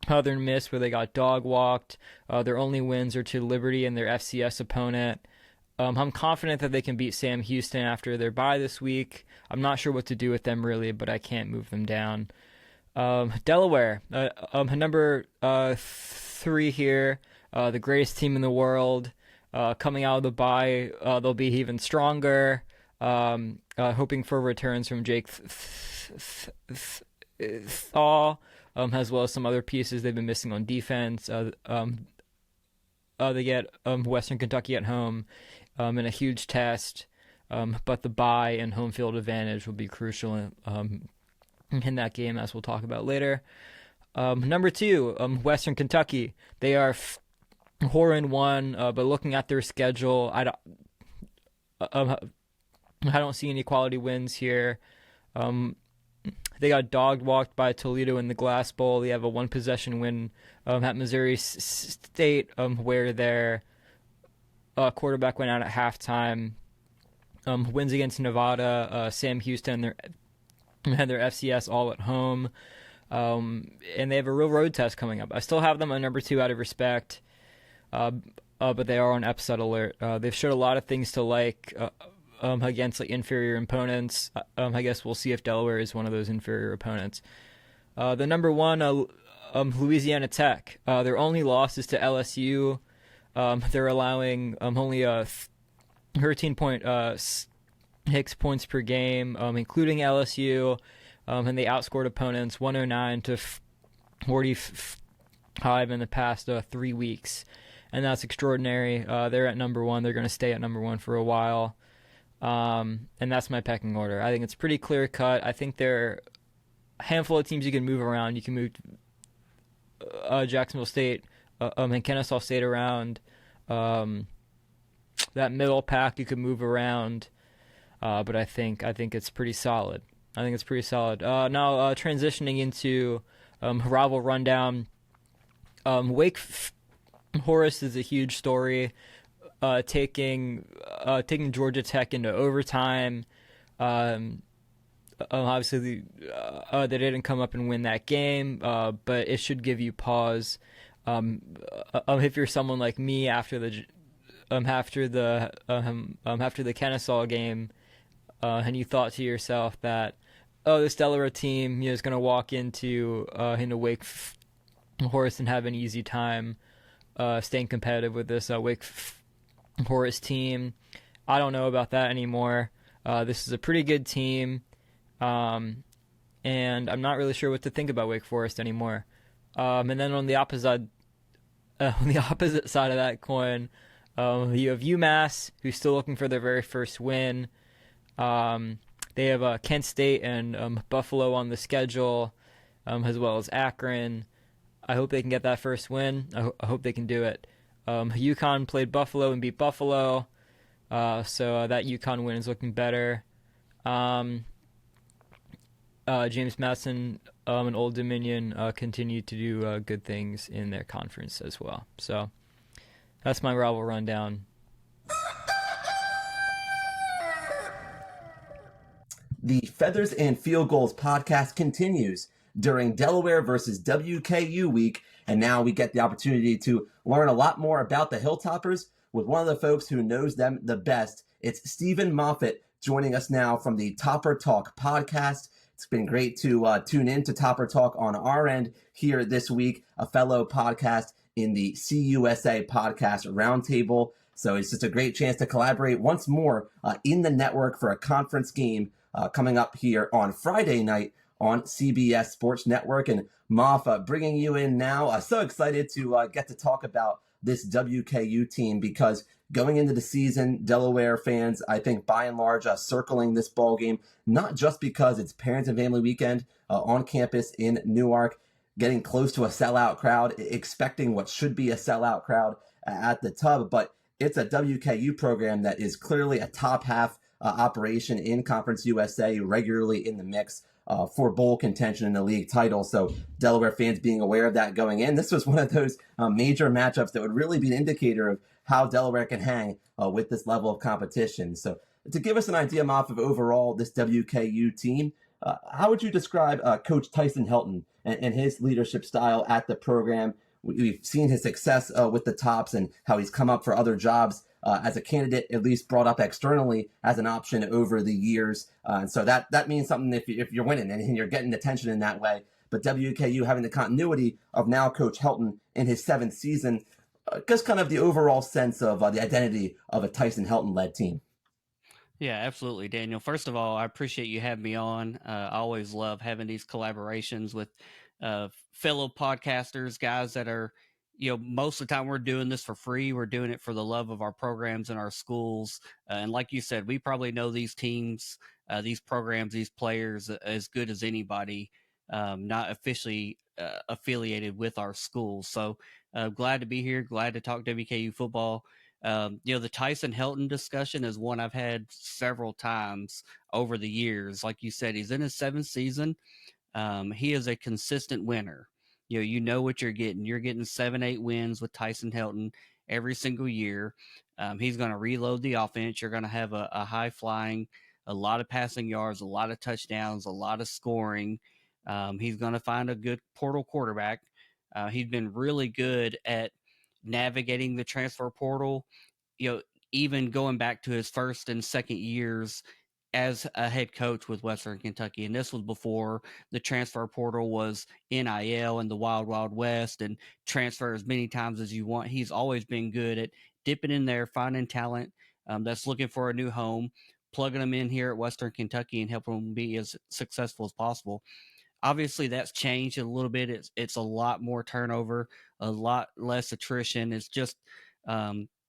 Southern Miss where they got dog walked. Their only wins are to Liberty and their FCS opponent. I'm confident that they can beat Sam Houston after their bye this week. I'm not sure what to do with them really, but I can't move them down. Delaware, number 3 here. The greatest team in the world. Coming out of the bye, they'll be even stronger. Hoping for returns from Jake Thaw, as well as some other pieces they've been missing on defense. They get Western Kentucky at home in a huge test, but the bye and home field advantage will be crucial in that game, as we'll talk about later. Number 2, Western Kentucky. They are Horan won, but looking at their schedule, I don't see any quality wins here. They got dog walked by Toledo in the Glass Bowl. They have a 1-possession win at Missouri State, where their quarterback went out at halftime. Wins against Nevada, Sam Houston, had their FCS all at home. And they have a real road test coming up. I still have them on number 2 out of respect, but they are on upset alert. They've showed a lot of things to like against like inferior opponents. I guess we'll see if Delaware is one of those inferior opponents. The number 1, Louisiana Tech. Their only loss is to LSU. They're allowing only 13.6 points per game, including LSU, and they outscored opponents 109 to 45 in the past 3 weeks, and that's extraordinary. They're at number 1. They're going to stay at number 1 for a while. And that's my pecking order. I think it's pretty clear cut. I think there are a handful of teams you can move around. You can move Jacksonville State and Kennesaw State around. That middle pack you could move around, but I think it's pretty solid. Now transitioning into rival rundown. Wake Forest is a huge story. Taking Georgia Tech into overtime. Obviously, they didn't come up and win that game, but it should give you pause. If you're someone like me after the Kennesaw game, and you thought to yourself that, this Delaware team is going to walk into Wake Forest and have an easy time staying competitive with this Wake Forest team. I don't know about that anymore. This is a pretty good team, and I'm not really sure what to think about Wake Forest anymore. And then on the opposite side of that coin, you have UMass, who's still looking for their very first win. They have Kent State and Buffalo on the schedule, as well as Akron. I hope they can get that first win. I hope they can do it. UConn played Buffalo and beat Buffalo, so that UConn win is looking better. James Madison and Old Dominion continue to do good things in their conference as well. So that's my rival rundown. The Feathers and Field Goals podcast continues during Delaware versus WKU week, and now we get the opportunity to learn a lot more about the Hilltoppers with one of the folks who knows them the best. It's Stephen Moffett joining us now from the Topper Talk podcast. It's been great to tune in to Topper Talk on our end here this week, a fellow podcast in the CUSA podcast roundtable. So it's just a great chance to collaborate once more in the network for a conference game coming up here on Friday night on CBS Sports Network. And Moff, bringing you in now. So excited to get to talk about this WKU team, because going into the season, Delaware fans, I think by and large, circling this ball game, not just because it's Parents and Family Weekend on campus in Newark, getting close to a sellout crowd, expecting what should be a sellout crowd at the Tub, but it's a WKU program that is clearly a top half operation in Conference USA, regularly in the mix for bowl contention in the league title. So Delaware fans being aware of that going in, this was one of those major matchups that would really be an indicator of how Delaware can hang with this level of competition. So to give us an idea, Moff, of overall this WKU team, how would you describe Coach Tyson Helton and his leadership style at the program? We've seen his success with the Tops and how he's come up for other jobs as a candidate, at least brought up externally as an option over the years. And so that means something if you're winning and you're getting attention in that way. But WKU having the continuity of now Coach Helton in his 7th season, just kind of the overall sense of the identity of a Tyson Helton-led team. Yeah, absolutely, Daniel. First of all, I appreciate you having me on. I always love having these collaborations with fellow podcasters, guys that are, most of the time we're doing this for free. We're doing it for the love of our programs and our schools. And like you said, we probably know these teams, these programs, these players as good as anybody. Not officially affiliated with our school. So glad to be here. Glad to talk WKU football. The Tyson Helton discussion is one I've had several times over the years. Like you said, he's in his 7th season. He is a consistent winner. You know what you're getting. You're getting 7-8 wins with Tyson Helton every single year. He's going to reload the offense. You're going to have a high flying, a lot of passing yards, a lot of touchdowns, a lot of scoring. He's going to find a good portal quarterback. He's been really good at navigating the transfer portal. Even going back to his first and second years as a head coach with Western Kentucky. And this was before the transfer portal was NIL and the wild, wild west and transfer as many times as you want. He's always been good at dipping in there, finding talent that's looking for a new home, plugging them in here at Western Kentucky and helping them be as successful as possible. Obviously, that's changed a little bit. It's a lot more turnover, a lot less attrition. It's just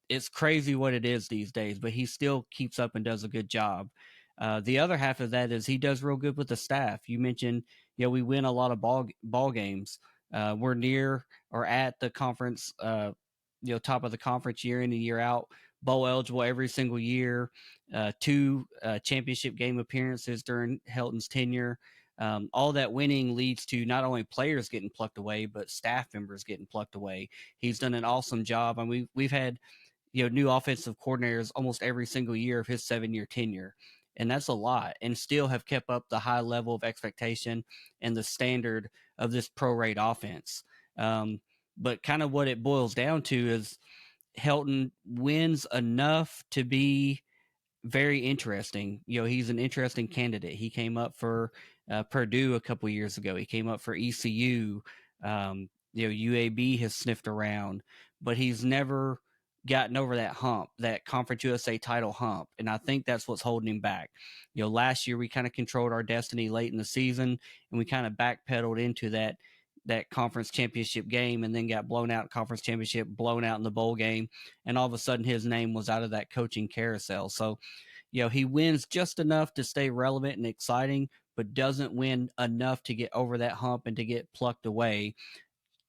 it's crazy what it is these days, but he still keeps up and does a good job. The other half of that is he does real good with the staff. You mentioned, we win a lot of ball games. We're near or at the conference, top of the conference year in and year out, bowl eligible every single year. 2 championship game appearances during Helton's tenure. All that winning leads to not only players getting plucked away, but staff members getting plucked away. He's done an awesome job. I mean, we've had new offensive coordinators almost every single year of his 7-year tenure. And that's a lot, and still have kept up the high level of expectation and the standard of this pro-rate offense. But kind of what it boils down to is Helton wins enough to be very interesting. He's an interesting candidate. He came up for Purdue a couple years ago. He came up for ECU. UAB has sniffed around, but he's never gotten over that hump, that Conference USA title hump. And I think that's what's holding him back. Last year we kind of controlled our destiny late in the season, and we kind of backpedaled into that conference championship game and then got blown out in conference championship, blown out in the bowl game. And all of a sudden his name was out of that coaching carousel. So, he wins just enough to stay relevant and exciting, but doesn't win enough to get over that hump and to get plucked away.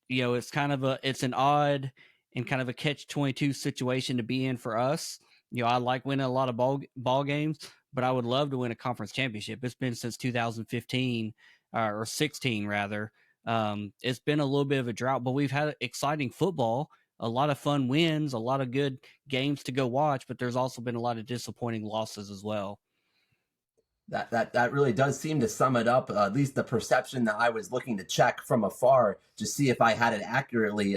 It's an odd and kind of a catch-22 situation to be in for us. I like winning a lot of ball games, but I would love to win a conference championship. It's been since 2015 or 16 rather. It's been a little bit of a drought, but we've had exciting football, a lot of fun wins, a lot of good games to go watch, but there's also been a lot of disappointing losses as well. That really does seem to sum it up, at least the perception that I was looking to check from afar to see if I had it accurately.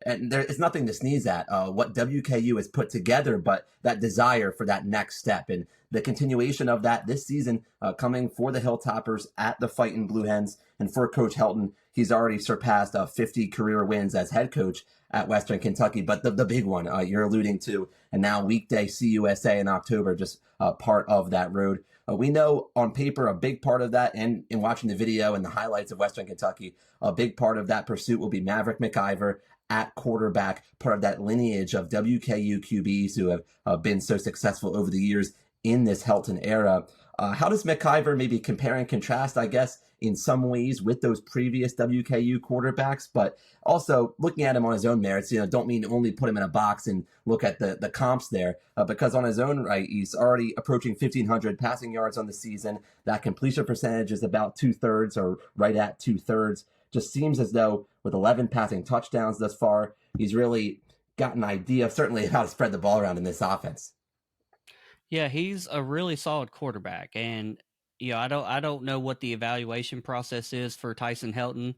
And there is nothing to sneeze at what WKU has put together, but that desire for that next step and the continuation of that this season coming for the Hilltoppers at the Fightin Blue Hens. And for Coach Helton, he's already surpassed 50 career wins as head coach at Western Kentucky. But the big one you're alluding to, and now weekday CUSA in October, just part of that road. We know on paper a big part of that, and in watching the video and the highlights of Western Kentucky, a big part of that pursuit will be Maverick McIver at quarterback, part of that lineage of WKU QBs who have been so successful over the years in this Helton era. How does McIver maybe compare and contrast, I guess, in some ways with those previous WKU quarterbacks, but also looking at him on his own merits, don't mean only put him in a box and look at the comps there, because on his own right, he's already approaching 1,500 passing yards on the season. That completion percentage is about 2/3 or right at 2/3. Just seems as though with 11 passing touchdowns thus far, he's really got an idea of certainly how to spread the ball around in this offense. Yeah, he's a really solid quarterback, and I don't know what the evaluation process is for Tyson Helton.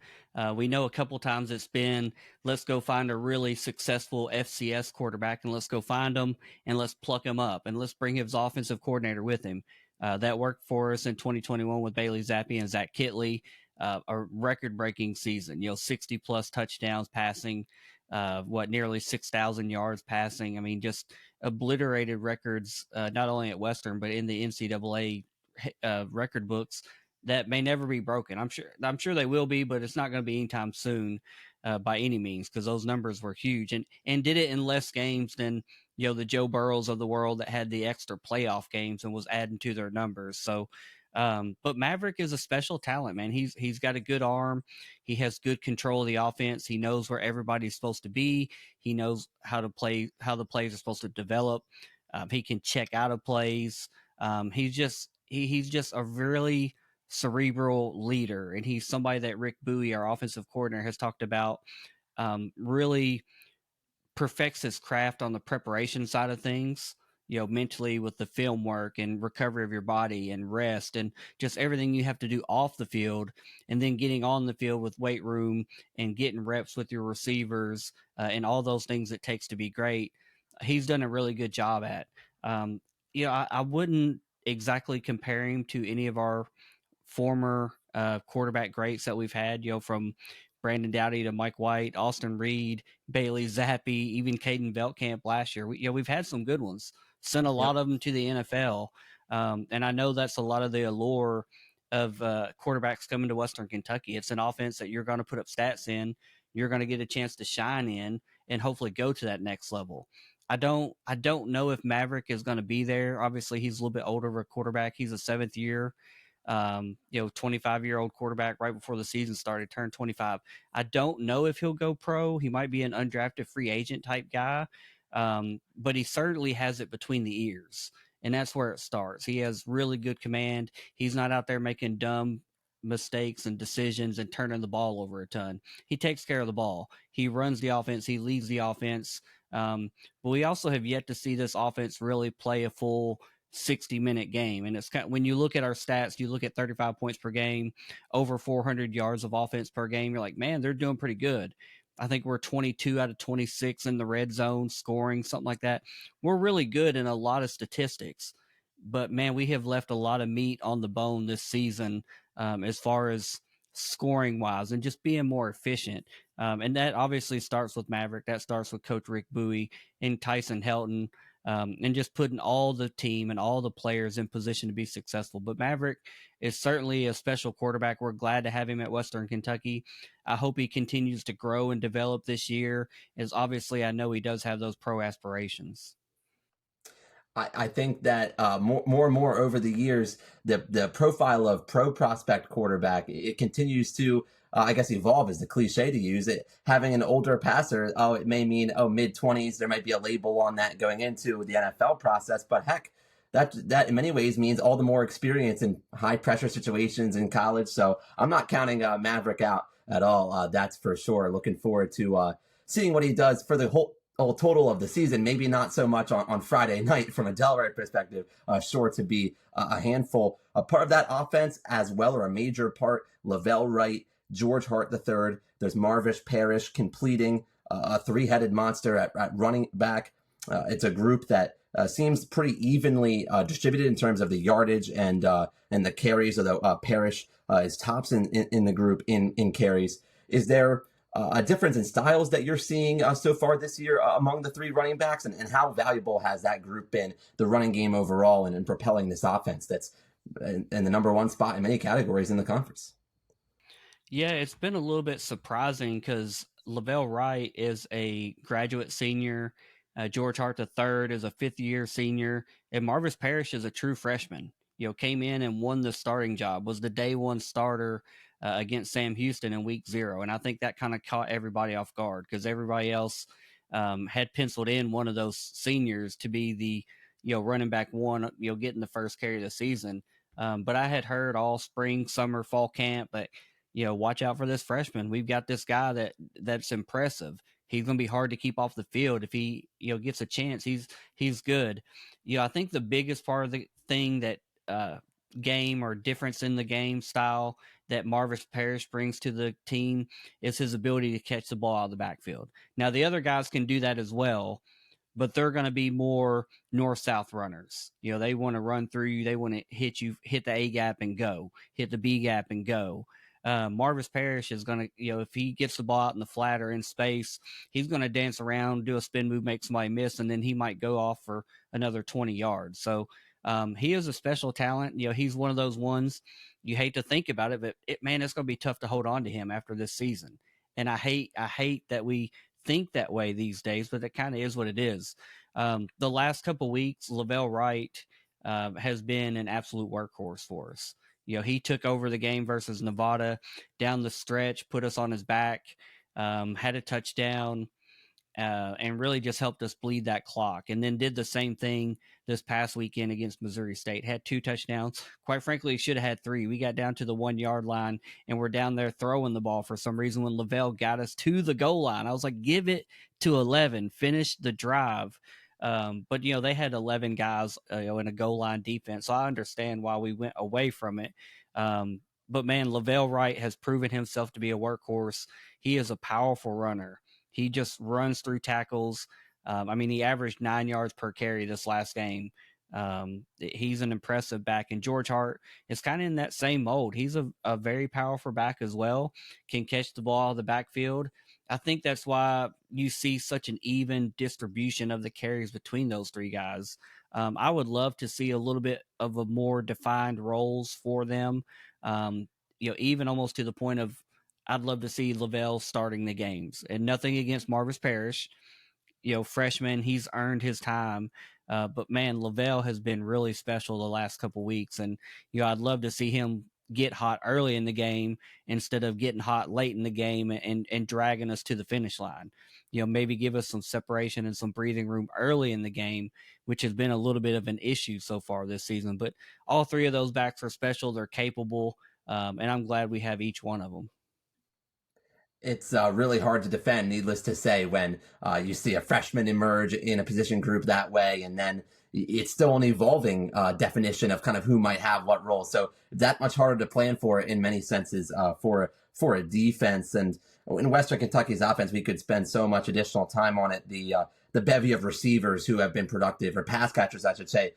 We know a couple times it's been, let's go find a really successful FCS quarterback and let's go find him and let's pluck him up and let's bring his offensive coordinator with him. That worked for us in 2021 with Bailey Zappi and Zach Kitley. A record-breaking season, 60 plus touchdowns passing, nearly 6,000 yards passing. I mean, just obliterated records, not only at Western, but in the NCAA record books that may never be broken. I'm sure they will be, but it's not going to be anytime soon by any means, because those numbers were huge and did it in less games than, the Joe Burrows of the world that had the extra playoff games and was adding to their numbers. So But Maverick is a special talent, man. He's got a good arm. He has good control of the offense. He knows where everybody's supposed to be. He knows how to play, how the plays are supposed to develop. He can check out of plays. He's just a really cerebral leader, and he's somebody that Rick Bowie, our offensive coordinator, has talked about. Really perfects his craft on the preparation side of things, mentally with the film work and recovery of your body and rest and just everything you have to do off the field, and then getting on the field with weight room and getting reps with your receivers, and all those things it takes to be great. He's done a really good job at. I wouldn't exactly compare him to any of our former quarterback greats that we've had, from Brandon Doughty to Mike White, Austin Reed, Bailey Zappi, even Caden Veltkamp last year. We've had some good ones. Sent a lot of them to the NFL, and I know that's a lot of the allure of quarterbacks coming to Western Kentucky. It's an offense that you're going to put up stats in, you're going to get a chance to shine in, and hopefully go to that next level. I don't know if Maverick is going to be there. Obviously, he's a little bit older of a quarterback. He's a 7th year. 25-year-old quarterback right before the season started, turned 25. I don't know if he'll go pro. He might be an undrafted free agent type guy, but he certainly has it between the ears, and that's where it starts. He has really good command. He's not out there making dumb mistakes and decisions and turning the ball over a ton. He takes care of the ball. He runs the offense. He leads the offense. But we also have yet to see this offense really play a full 60-minute game. And it's kind of, when you look at our stats, you look at 35 points per game, over 400 yards of offense per game. You're like, man, they're doing pretty good. I think we're 22 out of 26 in the red zone scoring, something like that. We're really good in a lot of statistics, but man, we have left a lot of meat on the bone this season, as far as scoring wise and just being more efficient. And that obviously starts with Maverick. That starts with Coach Rick Bowie and Tyson Helton, and just putting all the team and all the players in position to be successful. But Maverick is certainly a special quarterback. We're glad to have him at Western Kentucky. I hope he continues to grow and develop this year, as obviously I know he does have those pro aspirations. I think that more and more over the years, the profile of pro prospect quarterback, it continues to, I guess, evolve is the cliche to use it. Having an older passer, it may mean, mid-20s, there might be a label on that going into the NFL process, but heck, that in many ways means all the more experience in high pressure situations in college. So I'm not counting Maverick out at all. That's for sure. Looking forward to seeing what he does for the whole total of the season. Maybe not so much on Friday night from a Delaware perspective, sure to be a handful. A part of that offense as well, or a major part, Lavelle Wright, George Hart III. There's Marvish Parrish completing a 3-headed monster at running back. It's a group that seems pretty evenly distributed in terms of the yardage and the carries, although Parrish is tops in the group in carries. Is there a difference in styles that you're seeing so far this year among the 3 running backs, and how valuable has that group been, the running game overall, and in propelling this offense that's in the number 1 spot in many categories in the conference? Yeah, it's been a little bit surprising because Lavelle Wright is a graduate senior. George Hart III is a 5th-year senior, and Marvis Parrish is a true freshman. Came in and won the starting job, was the day 1 starter against Sam Houston in week 0. And I think that kind of caught everybody off guard because everybody else had penciled in one of those seniors to be the, running back 1, getting the first carry of the season. But I had heard all spring, summer, fall camp that, watch out for this freshman. We've got this guy that's impressive. He's going to be hard to keep off the field. If he, gets a chance, he's good. I think the biggest part of the thing that game or difference in the game style that Marvis Parrish brings to the team is his ability to catch the ball out of the backfield. Now, the other guys can do that as well, but they're going to be more north-south runners. They want to run through you. They want to hit the A gap and go, hit the B gap and go. Marvis Parrish is going to, if he gets the ball out in the flat or in space, he's going to dance around, do a spin move, make somebody miss, and then he might go off for another 20 yards. So he is a special talent. He's one of those ones you hate to think about it, but it's going to be tough to hold on to him after this season. And I hate that we think that way these days, but that kind of is what it is. The last couple weeks, Lavelle Wright has been an absolute workhorse for us. He took over the game versus Nevada down the stretch, put us on his back, had a touchdown, and really just helped us bleed that clock. And then did the same thing this past weekend against Missouri State. Had 2 touchdowns. Quite frankly, he should have had 3. We got down to the 1 yard line and we're down there throwing the ball for some reason when Lavelle got us to the goal line. I was like, give it to 11, finish the drive. But they had 11 guys in a goal line defense, so I understand why we went away from it. But man, Lavelle Wright has proven himself to be a workhorse. He is a powerful runner. He just runs through tackles. He averaged 9 yards per carry this last game. He's an impressive back. And George Hart is kind of in that same mold. He's a very powerful back as well, can catch the ball out of the backfield. I think that's why you see such an even distribution of the carries between those 3 guys. I would love to see a little bit of a more defined roles for them. Even almost to the point of I'd love to see Lavelle starting the games. And nothing against Marvis Parrish. Freshman, he's earned his time. But man, Lavelle has been really special the last couple of weeks. And, I'd love to see him get hot early in the game instead of getting hot late in the game and dragging us to the finish line. Maybe give us some separation and some breathing room early in the game, which has been a little bit of an issue so far this season. But all 3 of those backs are special. They're capable. And I'm glad we have each one of them. It's really hard to defend, needless to say, when you see a freshman emerge in a position group that way, and then it's still an evolving definition of kind of who might have what role. So that much harder to plan for in many senses for a defense. And in Western Kentucky's offense, we could spend so much additional time on it. The bevy of receivers who have been productive, or pass catchers, I should say,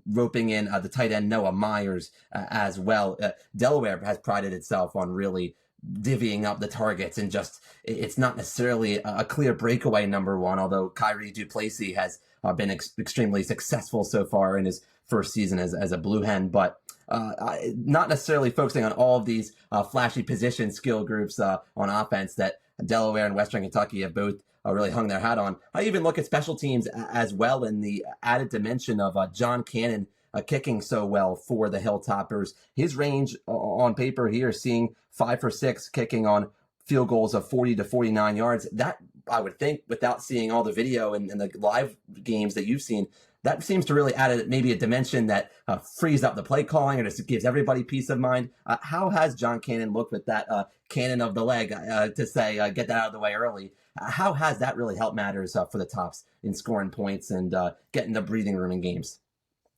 roping in the tight end Noah Myers as well. Delaware has prided itself on really divvying up the targets, and just it's not necessarily a clear breakaway number one, although Kyrie Duplessis has been extremely successful so far in his first season as a Blue Hen, but not necessarily focusing on all of these flashy position skill groups on offense that Delaware and Western Kentucky have both really hung their hat on. I even look at special teams as well, in the added dimension of John Cannon kicking so well for the Hilltoppers. His range on paper here, seeing 5 for 6 kicking on field goals of 40 to 49 yards. That, I would think, without seeing all the video and the live games that you've seen, that seems to really add maybe a dimension that frees up the play calling, or just gives everybody peace of mind. How has John Cannon looked with that cannon of the leg to say, get that out of the way early? How has that really helped matters for the Tops in scoring points and getting the breathing room in games?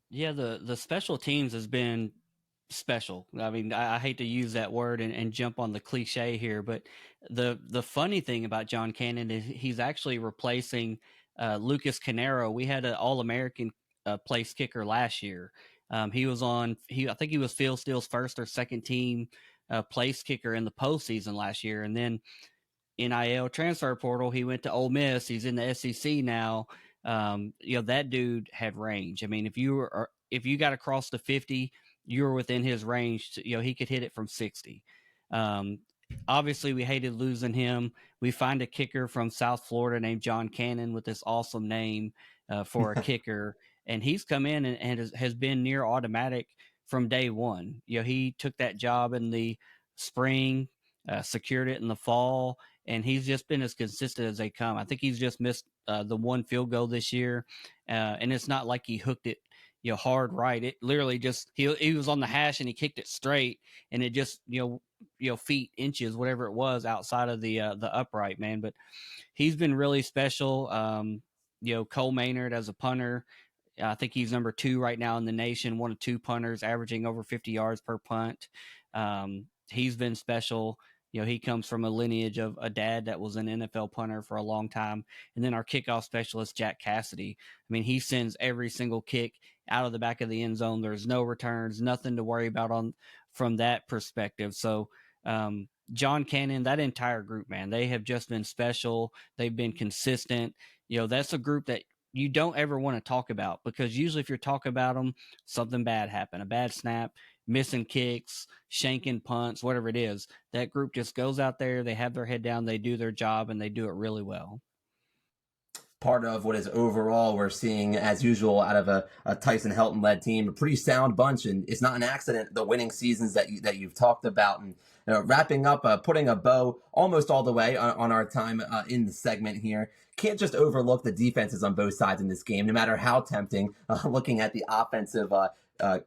Yeah, the special teams has been special. I hate to use that word and jump on the cliche here, but the funny thing about John Cannon is he's actually replacing Lucas Canero. We had an All-American place kicker last year. I think he was Phil Steele's first or second team place kicker in the postseason last year, and then NIL transfer portal, he went to Ole Miss. He's in the SEC now. That dude had range. If you got across the 50, you were within his range. He could hit it from 60. Obviously, we hated losing him. We find a kicker from South Florida named John Cannon with this awesome name for a kicker, and he's come in and has been near automatic from day one. He took that job in the spring, secured it in the fall, and he's just been as consistent as they come. I think he's just missed the 1 field goal this year, and it's not like he hooked it hard right. It literally just he was on the hash and he kicked it straight, and it just feet, inches, whatever it was, outside of the upright, man. But he's been really special. Cole Maynard as a punter, I think he's number 2 right now in the nation, 1 of 2 punters, averaging over 50 yards per punt. He's been special. He comes from a lineage of a dad that was an NFL punter for a long time. And then our kickoff specialist, Jack Cassidy. He sends every single kick out of the back of the end zone. There's no returns, nothing to worry about from that perspective. So, John Cannon, that entire group, man, they have just been special. They've been consistent. That's a group that you don't ever want to talk about, because usually if you're talking about them, something bad happened, a bad snap, missing kicks, shanking punts, whatever it is. That group just goes out there, they have their head down, they do their job, and they do it really well. part of what is overall we're seeing, as usual, out of a Tyson Helton-led team, a pretty sound bunch, and it's not an accident the winning seasons that you've talked about. And wrapping up, putting a bow almost all the way on our time in the segment here, can't just overlook the defenses on both sides in this game, no matter how tempting. Looking at the offensive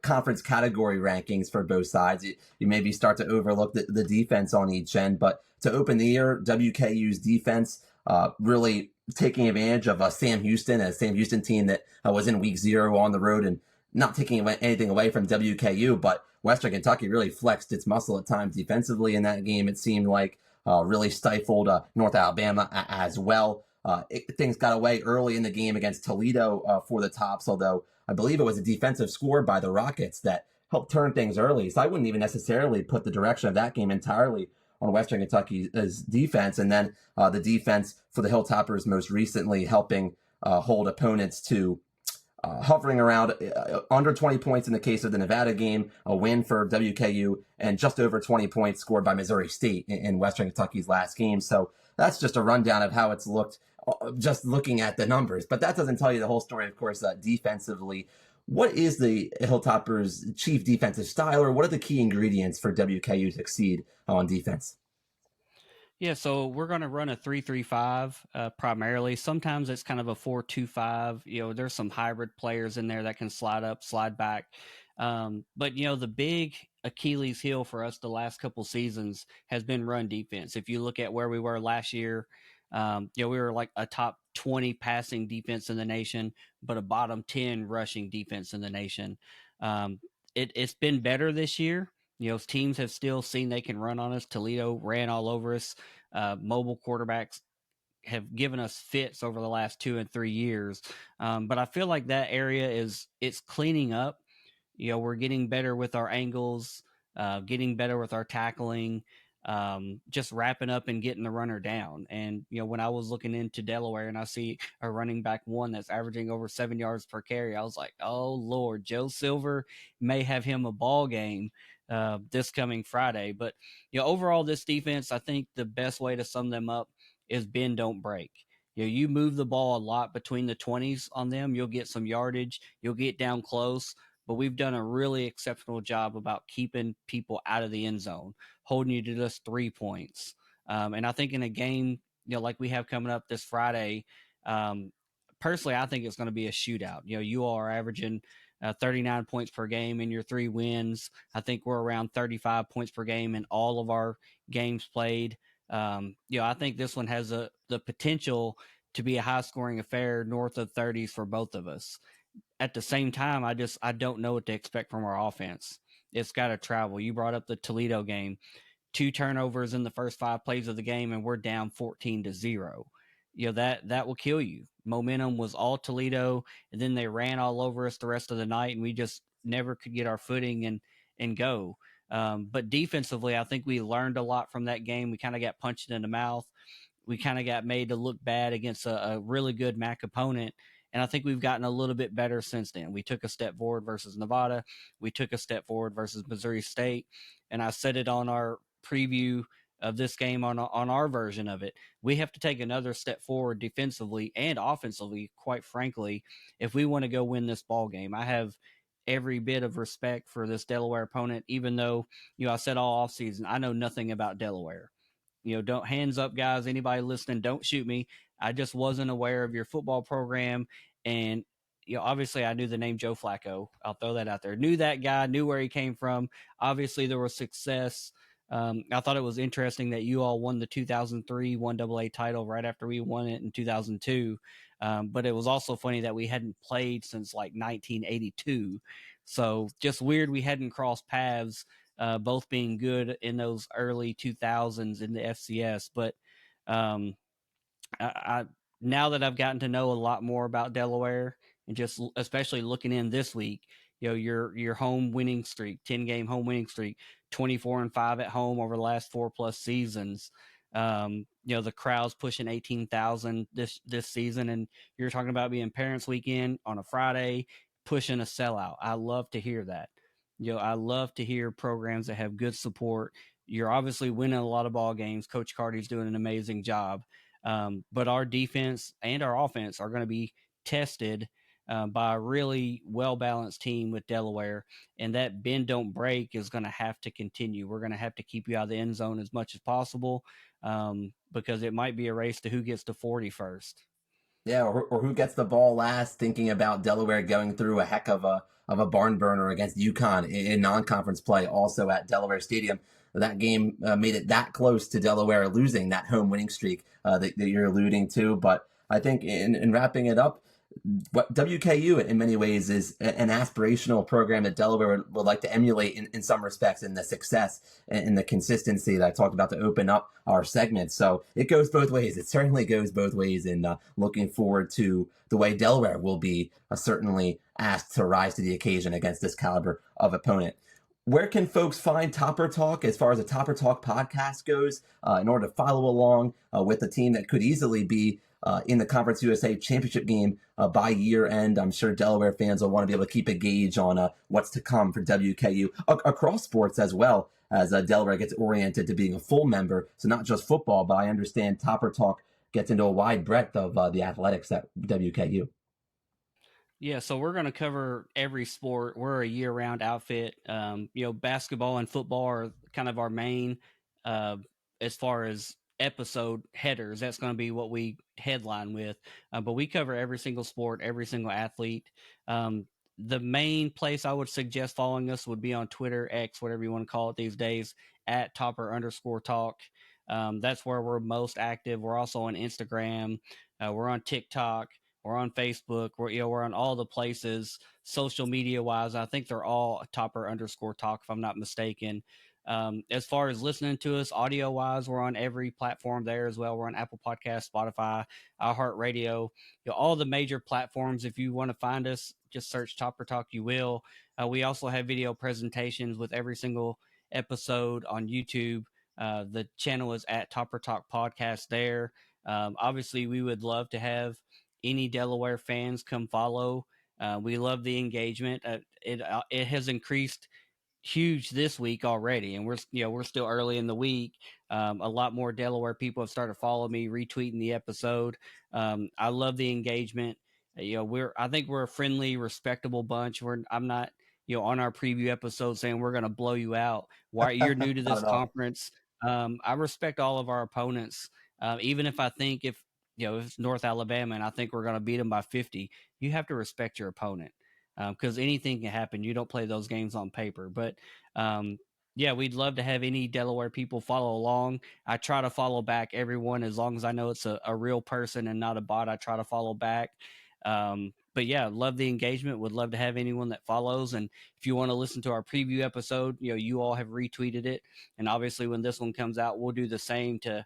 conference category rankings for both sides, you maybe start to overlook the defense on each end. But to open the year, WKU's defense really taking advantage of Sam Houston, a Sam Houston team that was in week 0 on the road, and not taking anything away from WKU, but Western Kentucky really flexed its muscle at times defensively in that game. It seemed like really stifled North Alabama as well. Things got away early in the game against Toledo for the Tops, although I believe it was a defensive score by the Rockets that helped turn things early. So I wouldn't even necessarily put the direction of that game entirely on Western Kentucky's defense. And then the defense for the Hilltoppers most recently helping hold opponents to hovering around under 20 points in the case of the Nevada game, a win for WKU, and just over 20 points scored by Missouri State in Western Kentucky's last game. So that's just a rundown of how it's looked, just looking at the numbers. But that doesn't tell you the whole story, of course, defensively. What is the Hilltoppers' chief defensive style, or what are the key ingredients for WKU to succeed on defense? Yeah, so we're going to run a 3-3-5 primarily. Sometimes it's kind of a 4-2-5. There's some hybrid players in there that can slide up, slide back. But the big Achilles heel for us the last couple seasons has been run defense. If you look at where we were last year, we were like a top 20 passing defense in the nation, but a bottom 10 rushing defense in the nation. It's been better this year. Teams have still seen they can run on us. Toledo ran all over us. Mobile quarterbacks have given us fits over the last 2 and 3 years. But I feel like that area it's cleaning up. We're getting better with our angles, getting better with our tackling, just wrapping up and getting the runner down. And, when I was looking into Delaware and I see a running back one that's averaging over 7 yards per carry, I was like, oh Lord, Joe Silver may have him a ball game this coming Friday. But, overall this defense, I think the best way to sum them up is bend, don't break. You move the ball a lot between the 20s on them. You'll get some yardage. You'll get down close. But we've done a really exceptional job about keeping people out of the end zone, holding you to just 3 points. And I think in a game, like we have coming up this Friday, personally, I think it's going to be a shootout. You all are averaging 39 points per game in your 3 wins. I think we're around 35 points per game in all of our games played. I think this one has the potential to be a high-scoring affair north of 30s for both of us. At the same time, I don't know what to expect from our offense. It's got to travel. You brought up the Toledo game. 2 turnovers in the first 5 plays of the game, and we're down 14-0. That will kill you. Momentum was all Toledo, and then they ran all over us the rest of the night, and we just never could get our footing and go. But defensively, I think we learned a lot from that game. We kind of got punched in the mouth. We kind of got made to look bad against a really good MAC opponent. And I think we've gotten a little bit better since then. We took a step forward versus Nevada. We took a step forward versus Missouri State. And I said it on our preview of this game on our version of it. We have to take another step forward defensively and offensively, quite frankly, if we want to go win this ball game. I have every bit of respect for this Delaware opponent, even though, I said all offseason, I know nothing about Delaware. Don't hands up, guys. Anybody listening, don't shoot me. I just wasn't aware of your football program. And, obviously I knew the name Joe Flacco. I'll throw that out there. Knew that guy, knew where he came from. Obviously there was success. I thought it was interesting that you all won the 2003 1AA title right after we won it in 2002. But it was also funny that we hadn't played since like 1982. So just weird we hadn't crossed paths. Both being good in those early 2000s in the FCS. But I now that I've gotten to know a lot more about Delaware and just especially looking in this week, your home winning streak, 10-game home winning streak, 24-5 at home over the last 4+ seasons. The crowd's pushing 18,000 this season, and you're talking about being Parents Weekend on a Friday, pushing a sellout. I love to hear that. I love to hear programs that have good support. You're obviously winning a lot of ball games. Coach Carty's doing an amazing job. But our defense and our offense are going to be tested by a really well-balanced team with Delaware, and that bend don't break is going to have to continue. We're going to have to keep you out of the end zone as much as possible, because it might be a race to who gets to 40 first. Yeah, or who gets the ball last, thinking about Delaware going through a heck of a barn burner against UConn in non-conference play, also at Delaware Stadium. That game made it that close to Delaware losing that home winning streak that you're alluding to. But I think in wrapping it up, what WKU in many ways is an aspirational program that Delaware would like to emulate in some respects, in the success and the consistency that I talked about to open up our segment. So it goes both ways. It certainly goes both ways, and looking forward to the way Delaware will be certainly asked to rise to the occasion against this caliber of opponent. Where can folks find Topper Talk as far as the Topper Talk podcast goes in order to follow along with the team that could easily be in the Conference USA championship game by year end? I'm sure Delaware fans will want to be able to keep a gauge on what's to come for WKU across sports, as well as Delaware gets oriented to being a full member. So not just football, but I understand Topper Talk gets into a wide breadth of the athletics at WKU. Yeah, so we're going to cover every sport. We're a year-round outfit. Basketball and football are kind of our main, as far as episode headers. That's going to be what we headline with. But we cover every single sport, every single athlete. The main place I would suggest following us would be on Twitter, X, whatever you want to call it these days, at @Topper_Talk. That's where we're most active. We're also on Instagram. We're on TikTok. We're on Facebook. We're on all the places, social media wise. I think they're all Topper_Talk, if I'm not mistaken. As far as listening to us audio wise, we're on every platform there as well. We're on Apple Podcasts, Spotify, iHeartRadio, all the major platforms. If you want to find us, just search Topper Talk. You will. We also have video presentations with every single episode on YouTube. The channel is at Topper Talk Podcast there. Obviously, we would love to have any Delaware fans come follow. We love the engagement. It has increased huge this week already, and we're still early in the week. A lot more Delaware people have started following me, retweeting the episode. I love the engagement. I think we're a friendly, respectable bunch. I'm not on our preview episode saying we're going to blow you out. Why you're new to this conference? I respect all of our opponents, even if I think if it's North Alabama and I think we're going to beat them by 50, you have to respect your opponent, because anything can happen. You don't play those games on paper. But we'd love to have any Delaware people follow along. I try to follow back everyone as long as I know it's a real person and not a bot. I try to follow back. But yeah, love the engagement. Would love to have anyone that follows. And if you want to listen to our preview episode, you all have retweeted it. And obviously when this one comes out, we'll do the same to,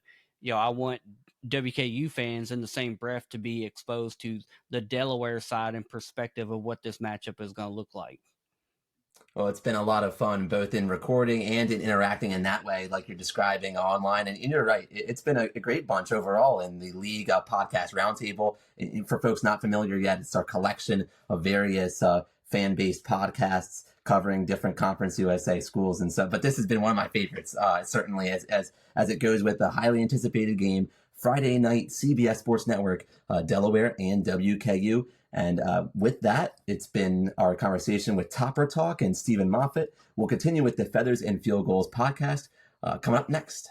I want WKU fans in the same breath to be exposed to the Delaware side and perspective of what this matchup is going to look like. Well, it's been a lot of fun, both in recording and in interacting in that way, like you're describing online. And you're right, it's been a great bunch overall in the league podcast roundtable. For folks not familiar yet, it's our collection of various fan-based podcasts covering different Conference USA schools and stuff. But this has been one of my favorites, certainly as it goes with the highly anticipated game, Friday night, CBS Sports Network, Delaware and WKU. And with that, it's been our conversation with Topper Talk and Stephen Moffett. We'll continue with the Feathers and Field Goals podcast coming up next.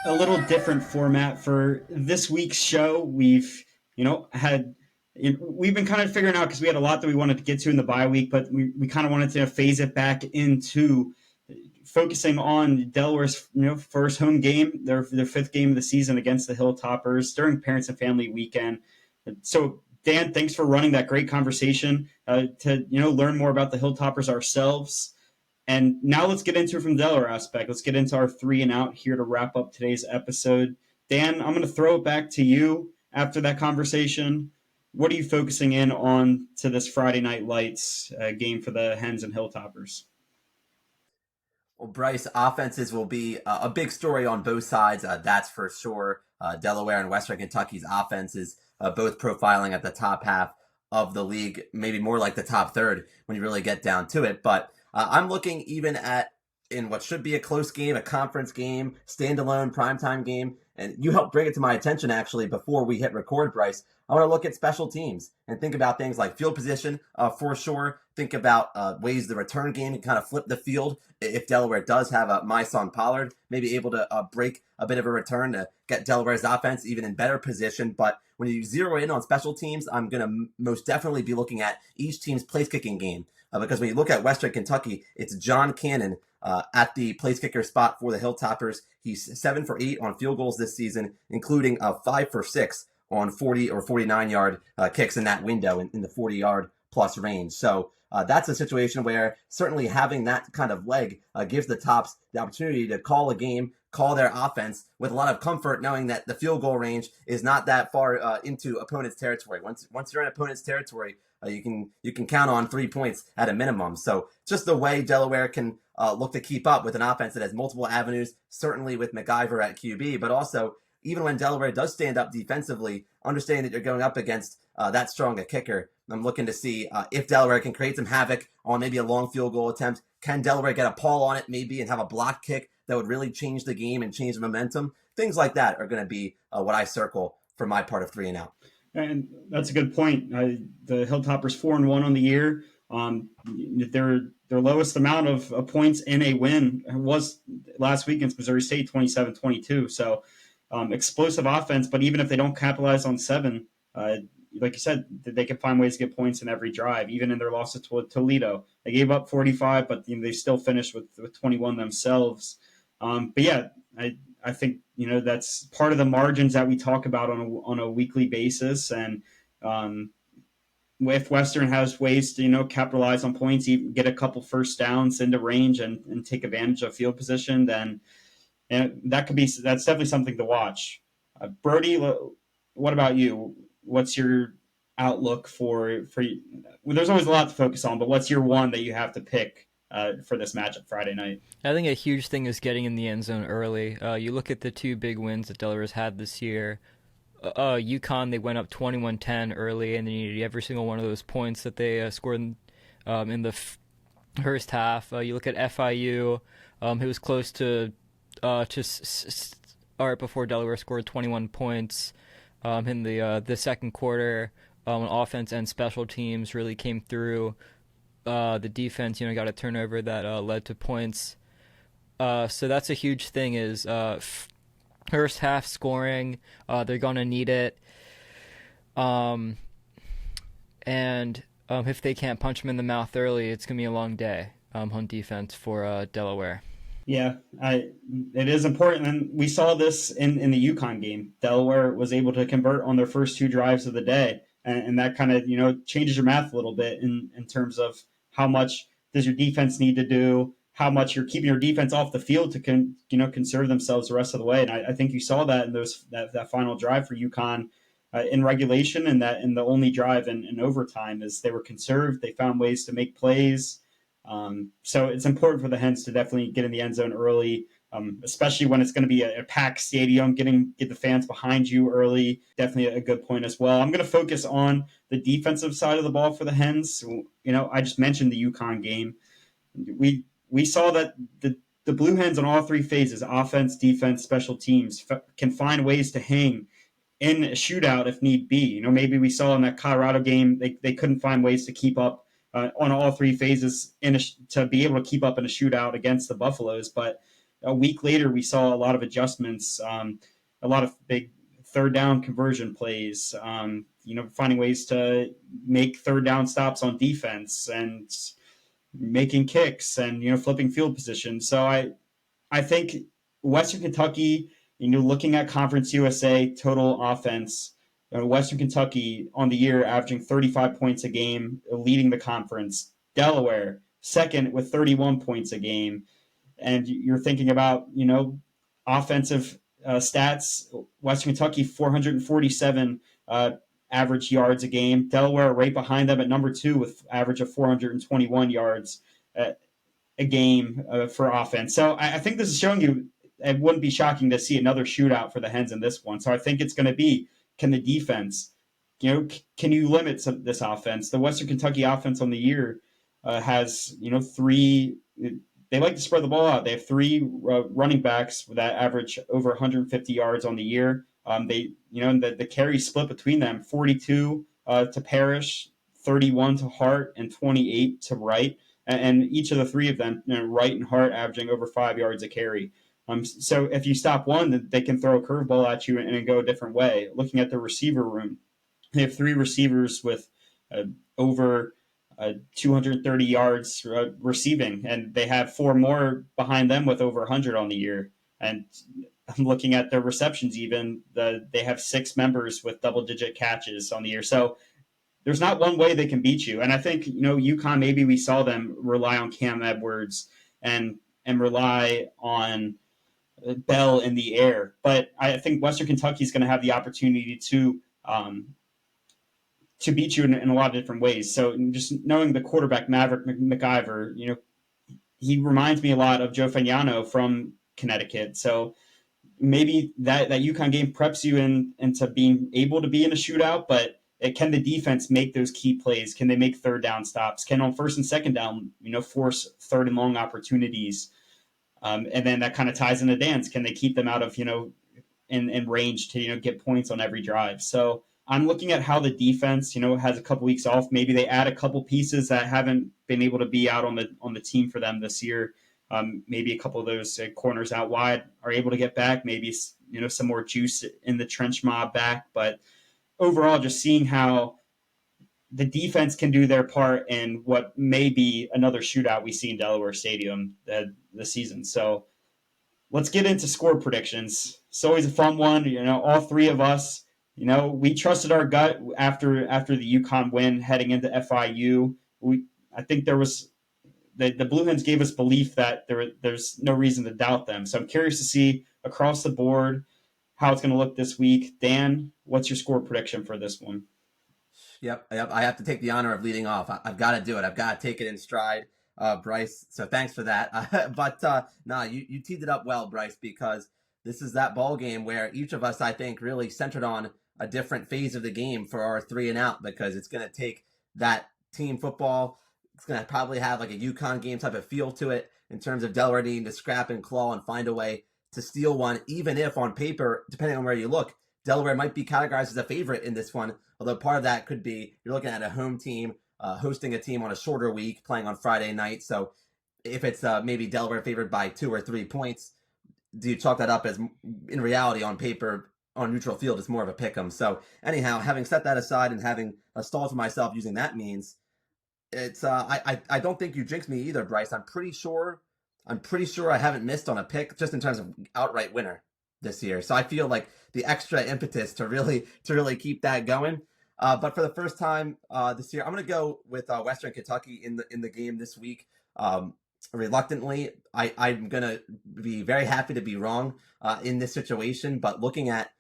A little different format for this week's show. We've been kind of figuring out, because we had a lot that we wanted to get to in the bye week, but we kind of wanted to phase it back into focusing on Delaware's first home game, their fifth game of the season against the Hilltoppers during Parents and Family Weekend. So, Dan, thanks for running that great conversation to learn more about the Hilltoppers ourselves. And now let's get into it from the Delaware aspect. Let's get into our 3 and out here to wrap up today's episode. Dan, I'm going to throw it back to you after that conversation. What are you focusing in on to this Friday Night Lights game for the Hens and Hilltoppers? Well, Bryce, offenses will be a big story on both sides. That's for sure. Delaware and Western Kentucky's offenses both profiling at the top half of the league, maybe more like the top third when you really get down to it. But I'm looking even in what should be a close game, a conference game, standalone primetime game, and you helped bring it to my attention actually before we hit record, Bryce. I want to look at special teams and think about things like field position for sure. Think about ways the return game can kind of flip the field if Delaware does have a Myson Pollard, maybe able to break a bit of a return to get Delaware's offense even in better position. But when you zero in on special teams, I'm going to most definitely be looking at each team's place kicking game. Because when you look at Western Kentucky, it's John Cannon at the place kicker spot for the Hilltoppers. He's 7 for 8 on field goals this season, including 5 for 6 on 40 or 49-yard kicks in that window in the 40-yard plus range. So that's a situation where certainly having that kind of leg gives the Tops the opportunity to call a game, call their offense with a lot of comfort, knowing that the field goal range is not that far into opponent's territory. Once you're in opponent's territory, you can count on 3 points at a minimum. So just the way Delaware can look to keep up with an offense that has multiple avenues, certainly with MacGyver at QB, but also even when Delaware does stand up defensively, understanding that you're going up against that strong a kicker. I'm looking to see if Delaware can create some havoc on maybe a long field goal attempt. Can Delaware get a pawl on it maybe and have a block kick that would really change the game and change the momentum? Things like that are going to be what I circle for my part of 3 and out. And that's a good point. The Hilltoppers 4-1 on the year. Their lowest amount of points in a win was last week against Missouri State, 27-22. So explosive offense, but even if they don't capitalize on 7, like you said, they can find ways to get points in every drive. Even in their loss to Toledo, they gave up 45, but they still finished with 21 themselves. But yeah, I think that's part of the margins that we talk about on a weekly basis, and if Western has ways to capitalize on points, even get a couple first downs into range and take advantage of field position, then that's definitely something to watch. Brody, what about you? What's your outlook for? Well, there's always a lot to focus on, but what's your one that you have to pick for this matchup Friday night? I think a huge thing is getting in the end zone early. You look at the 2 big wins that Delaware's had this year. UConn, they went up 21-10 early, and they needed every single one of those points that they scored in the first half. You look at FIU, who was close to start before Delaware scored 21 points in the second quarter. On offense and special teams really came through. The defense, got a turnover that led to points. So that's a huge thing is first half scoring. They're going to need it. And if they can't punch them in the mouth early, it's going to be a long day on defense for Delaware. Yeah, it is important. And we saw this in the UConn game. Delaware was able to convert on their first 2 drives of the day. And that kind of, changes your math a little bit in terms of how much does your defense need to do, how much you're keeping your defense off the field to conserve themselves the rest of the way. And I think you saw that in that final drive for UConn in regulation, and that in the only drive in overtime is they were conserved. They found ways to make plays. So it's important for the Hens to definitely get in the end zone early, especially when it's going to be a packed stadium. Get the fans behind you early. Definitely a good point as well. I'm going to focus on the defensive side of the ball for the Hens. I just mentioned the UConn game. We saw that the Blue Hens on all 3 phases, offense, defense, special teams, can find ways to hang in a shootout if need be. Maybe we saw in that Colorado game, they couldn't find ways to keep up on all 3 phases to be able to keep up in a shootout against the Buffaloes. But a week later, we saw a lot of adjustments, a lot of big third down conversion plays, finding ways to make third down stops on defense and making kicks and, flipping field position. So I think Western Kentucky, looking at Conference USA total offense, Western Kentucky on the year averaging 35 points a game, leading the conference. Delaware, second with 31 points a game. And you're thinking about, offensive stats. Western Kentucky, 447 average yards a game. Delaware right behind them at number 2 with average of 421 yards a game for offense. So I think this is showing you it wouldn't be shocking to see another shootout for the Hens in this one. So I think it's going to be, can the defense, can you limit this offense? The Western Kentucky offense on the year has, 3 they like to spread the ball out. They have three running backs that average over 150 yards on the year. The carry split between them: 42 to Parrish, 31 to Hart, and 28 to Wright. And each of the three of them, Wright and Hart, averaging over 5 yards a carry. So if you stop one, they can throw a curveball at you and go a different way. Looking at the receiver room, they have three receivers with over 230 yards receiving, and they have four more behind them with over 100 on the year. And I'm looking at their receptions even, they have six members with double-digit catches on the year. So there's not one way they can beat you. And I think, UConn, maybe we saw them rely on Cam Edwards and rely on Bell in the air. But I think Western Kentucky is going to have the opportunity to beat you in a lot of different ways. So just knowing the quarterback, Maverick McIver, he reminds me a lot of Joe Fagnano from Connecticut. So maybe that UConn game preps you into being able to be in a shootout, but can the defense make those key plays? Can they make third down stops? Can on first and second down, force third and long opportunities? And then that kind of ties into Dan's. Can they keep them out of, in range to, get points on every drive? So I'm looking at how the defense, has a couple weeks off. Maybe they add a couple pieces that haven't been able to be out on the team for them this year. Maybe a couple of those corners out wide are able to get back. Maybe, some more juice in the trench mob back. But overall, just seeing how the defense can do their part in what may be another shootout we see in Delaware Stadium this season. So let's get into score predictions. It's always a fun one. All three of us, we trusted our gut after the UConn win heading into FIU. I think there was the Blue Hens gave us belief that there's no reason to doubt them. So I'm curious to see across the board how it's going to look this week. Dan, what's your score prediction for this one? Yep. I have to take the honor of leading off. I've got to do it. I've got to take it in stride, Bryce. So thanks for that. But you teed it up well, Bryce, because this is that ball game where each of us, I think, really centered on a different phase of the game for our 3 and out, because it's going to take that team football. It's going to probably have like a UConn game type of feel to it in terms of Delaware needing to scrap and claw and find a way to steal one, even if on paper, depending on where you look, Delaware might be categorized as a favorite in this one, although part of that could be you're looking at a home team hosting a team on a shorter week, playing on Friday night. So if it's maybe Delaware favored by 2 or 3 points, do you chalk that up as, in reality, on paper, on neutral field, it's more of a pick 'em. So anyhow, having set that aside and having stalled to myself using that means, it's I don't think you jinxed me either, Bryce. I'm pretty sure I haven't missed on a pick just in terms of outright winner this year. So I feel like the extra impetus to really keep that going. But for the first time this year, I'm going to go with Western Kentucky in the game this week. Reluctantly, I'm going to be very happy to be wrong in this situation. But looking at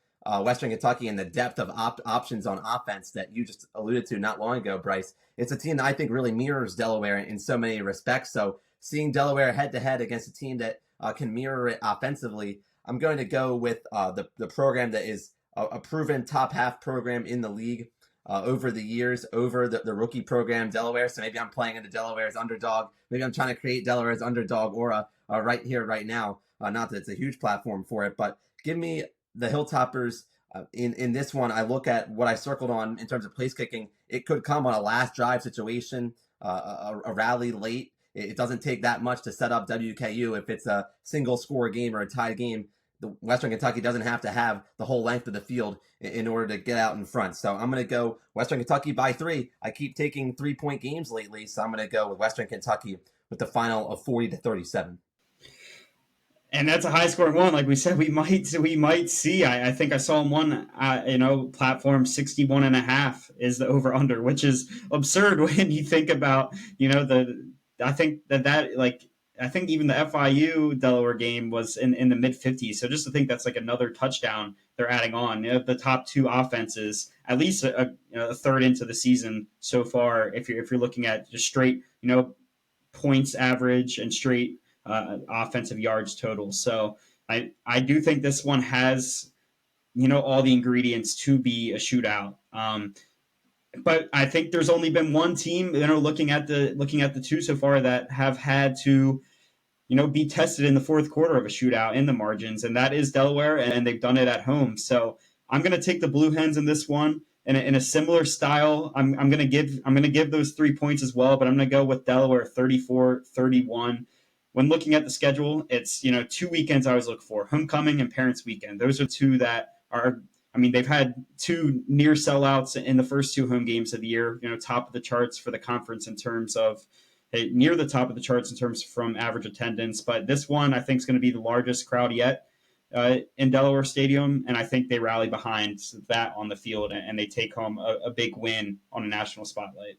Western Kentucky and the depth of options on offense that you just alluded to not long ago, Bryce, it's a team that I think really mirrors Delaware in so many respects. So seeing Delaware head-to-head against a team that can mirror it offensively, I'm going to go with the program that is a proven top half program in the league over the years, over the rookie program, Delaware. So maybe I'm playing into Delaware's underdog. Maybe I'm trying to create Delaware's underdog aura right here, right now. Not that it's a huge platform for it, but give me the Hilltoppers. In this one, I look at what I circled on in terms of place kicking. It could come on a last drive situation, a rally late. It doesn't take that much to set up WKU if it's a single score game or a tie game. The Western Kentucky doesn't have to have the whole length of the field in order to get out in front. So I'm going to go Western Kentucky by 3. I keep taking 3-point games lately, so I'm going to go with Western Kentucky with the final of 40-37. And that's a high scoring one. Like we said, we might see. I think I saw on one, platform 61.5 is the over under, which is absurd when you think about, I think I think even the FIU Delaware game was in the mid 50s. So just to think that's like another touchdown they're adding on. The top two offenses, at least a third into the season so far, if you're looking at just straight, points average and straight offensive yards total. So I do think this one has, all the ingredients to be a shootout. But I think there's only been one team, looking at the two so far that have had to be tested in the fourth quarter of a shootout in the margins, and that is Delaware, and they've done it at home. So I'm going to take the Blue Hens in this one in a similar style. I'm going to give those 3 points as well, but I'm going to go with Delaware 34-31. When looking at the schedule, it's 2 weekends I always look for: homecoming and parents' weekend. Those are two that are. I mean, they've had two near sellouts in the first two home games of the year. Top of the charts for the conference in terms of near the top of the charts in terms from average attendance. But this one, I think, is going to be the largest crowd yet in Delaware Stadium, and I think they rally behind that on the field and they take home a big win on a national spotlight.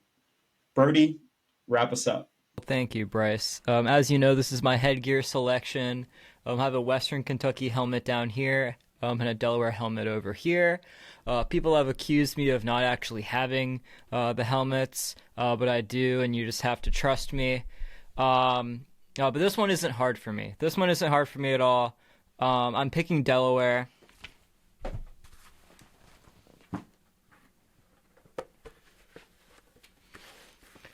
Brody, wrap us up. Thank you, Bryce. As you know, this is my headgear selection. I have a Western Kentucky helmet down here and a Delaware helmet over here. People have accused me of not actually having the helmets, but I do, and you just have to trust me. But this one isn't hard for me. This one isn't hard for me at all. I'm picking Delaware.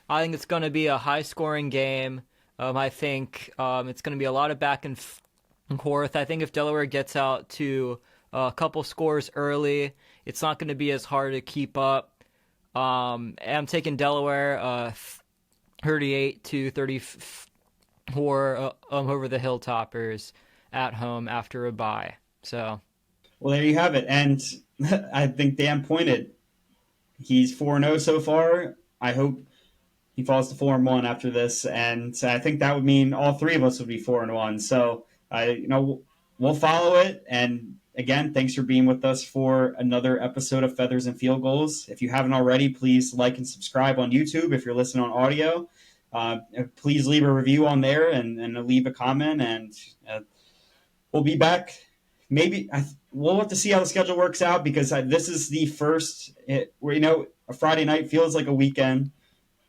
I think it's going to be a high-scoring game. I think it's going to be a lot of back and forth. I think if Delaware gets out to a couple scores early, it's not going to be as hard to keep up. I'm taking Delaware 38-34 over the Hilltoppers at home after a bye. So, well, there you have it. And I think Dan pointed. He's 4-0 so far. I hope he falls to 4-1 after this, and I think that would mean all three of us would be 4-1. So, we'll follow it. And again, thanks for being with us for another episode of Feathers and Field Goals. If you haven't already, please like and subscribe on YouTube. If you're listening on audio, please leave a review on there and leave a comment. And we'll be back. Maybe we'll have to see how the schedule works out, because this is the first. A Friday night feels like a weekend.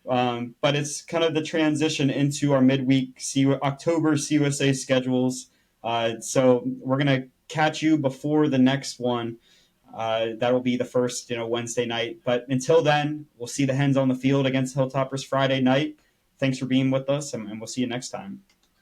But it's kind of the transition into our midweek October CUSA schedules. So we're going to catch you before the next one. That'll be the first, Wednesday night. But until then, we'll see the Hens on the field against Hilltoppers Friday night. Thanks for being with us, and we'll see you next time.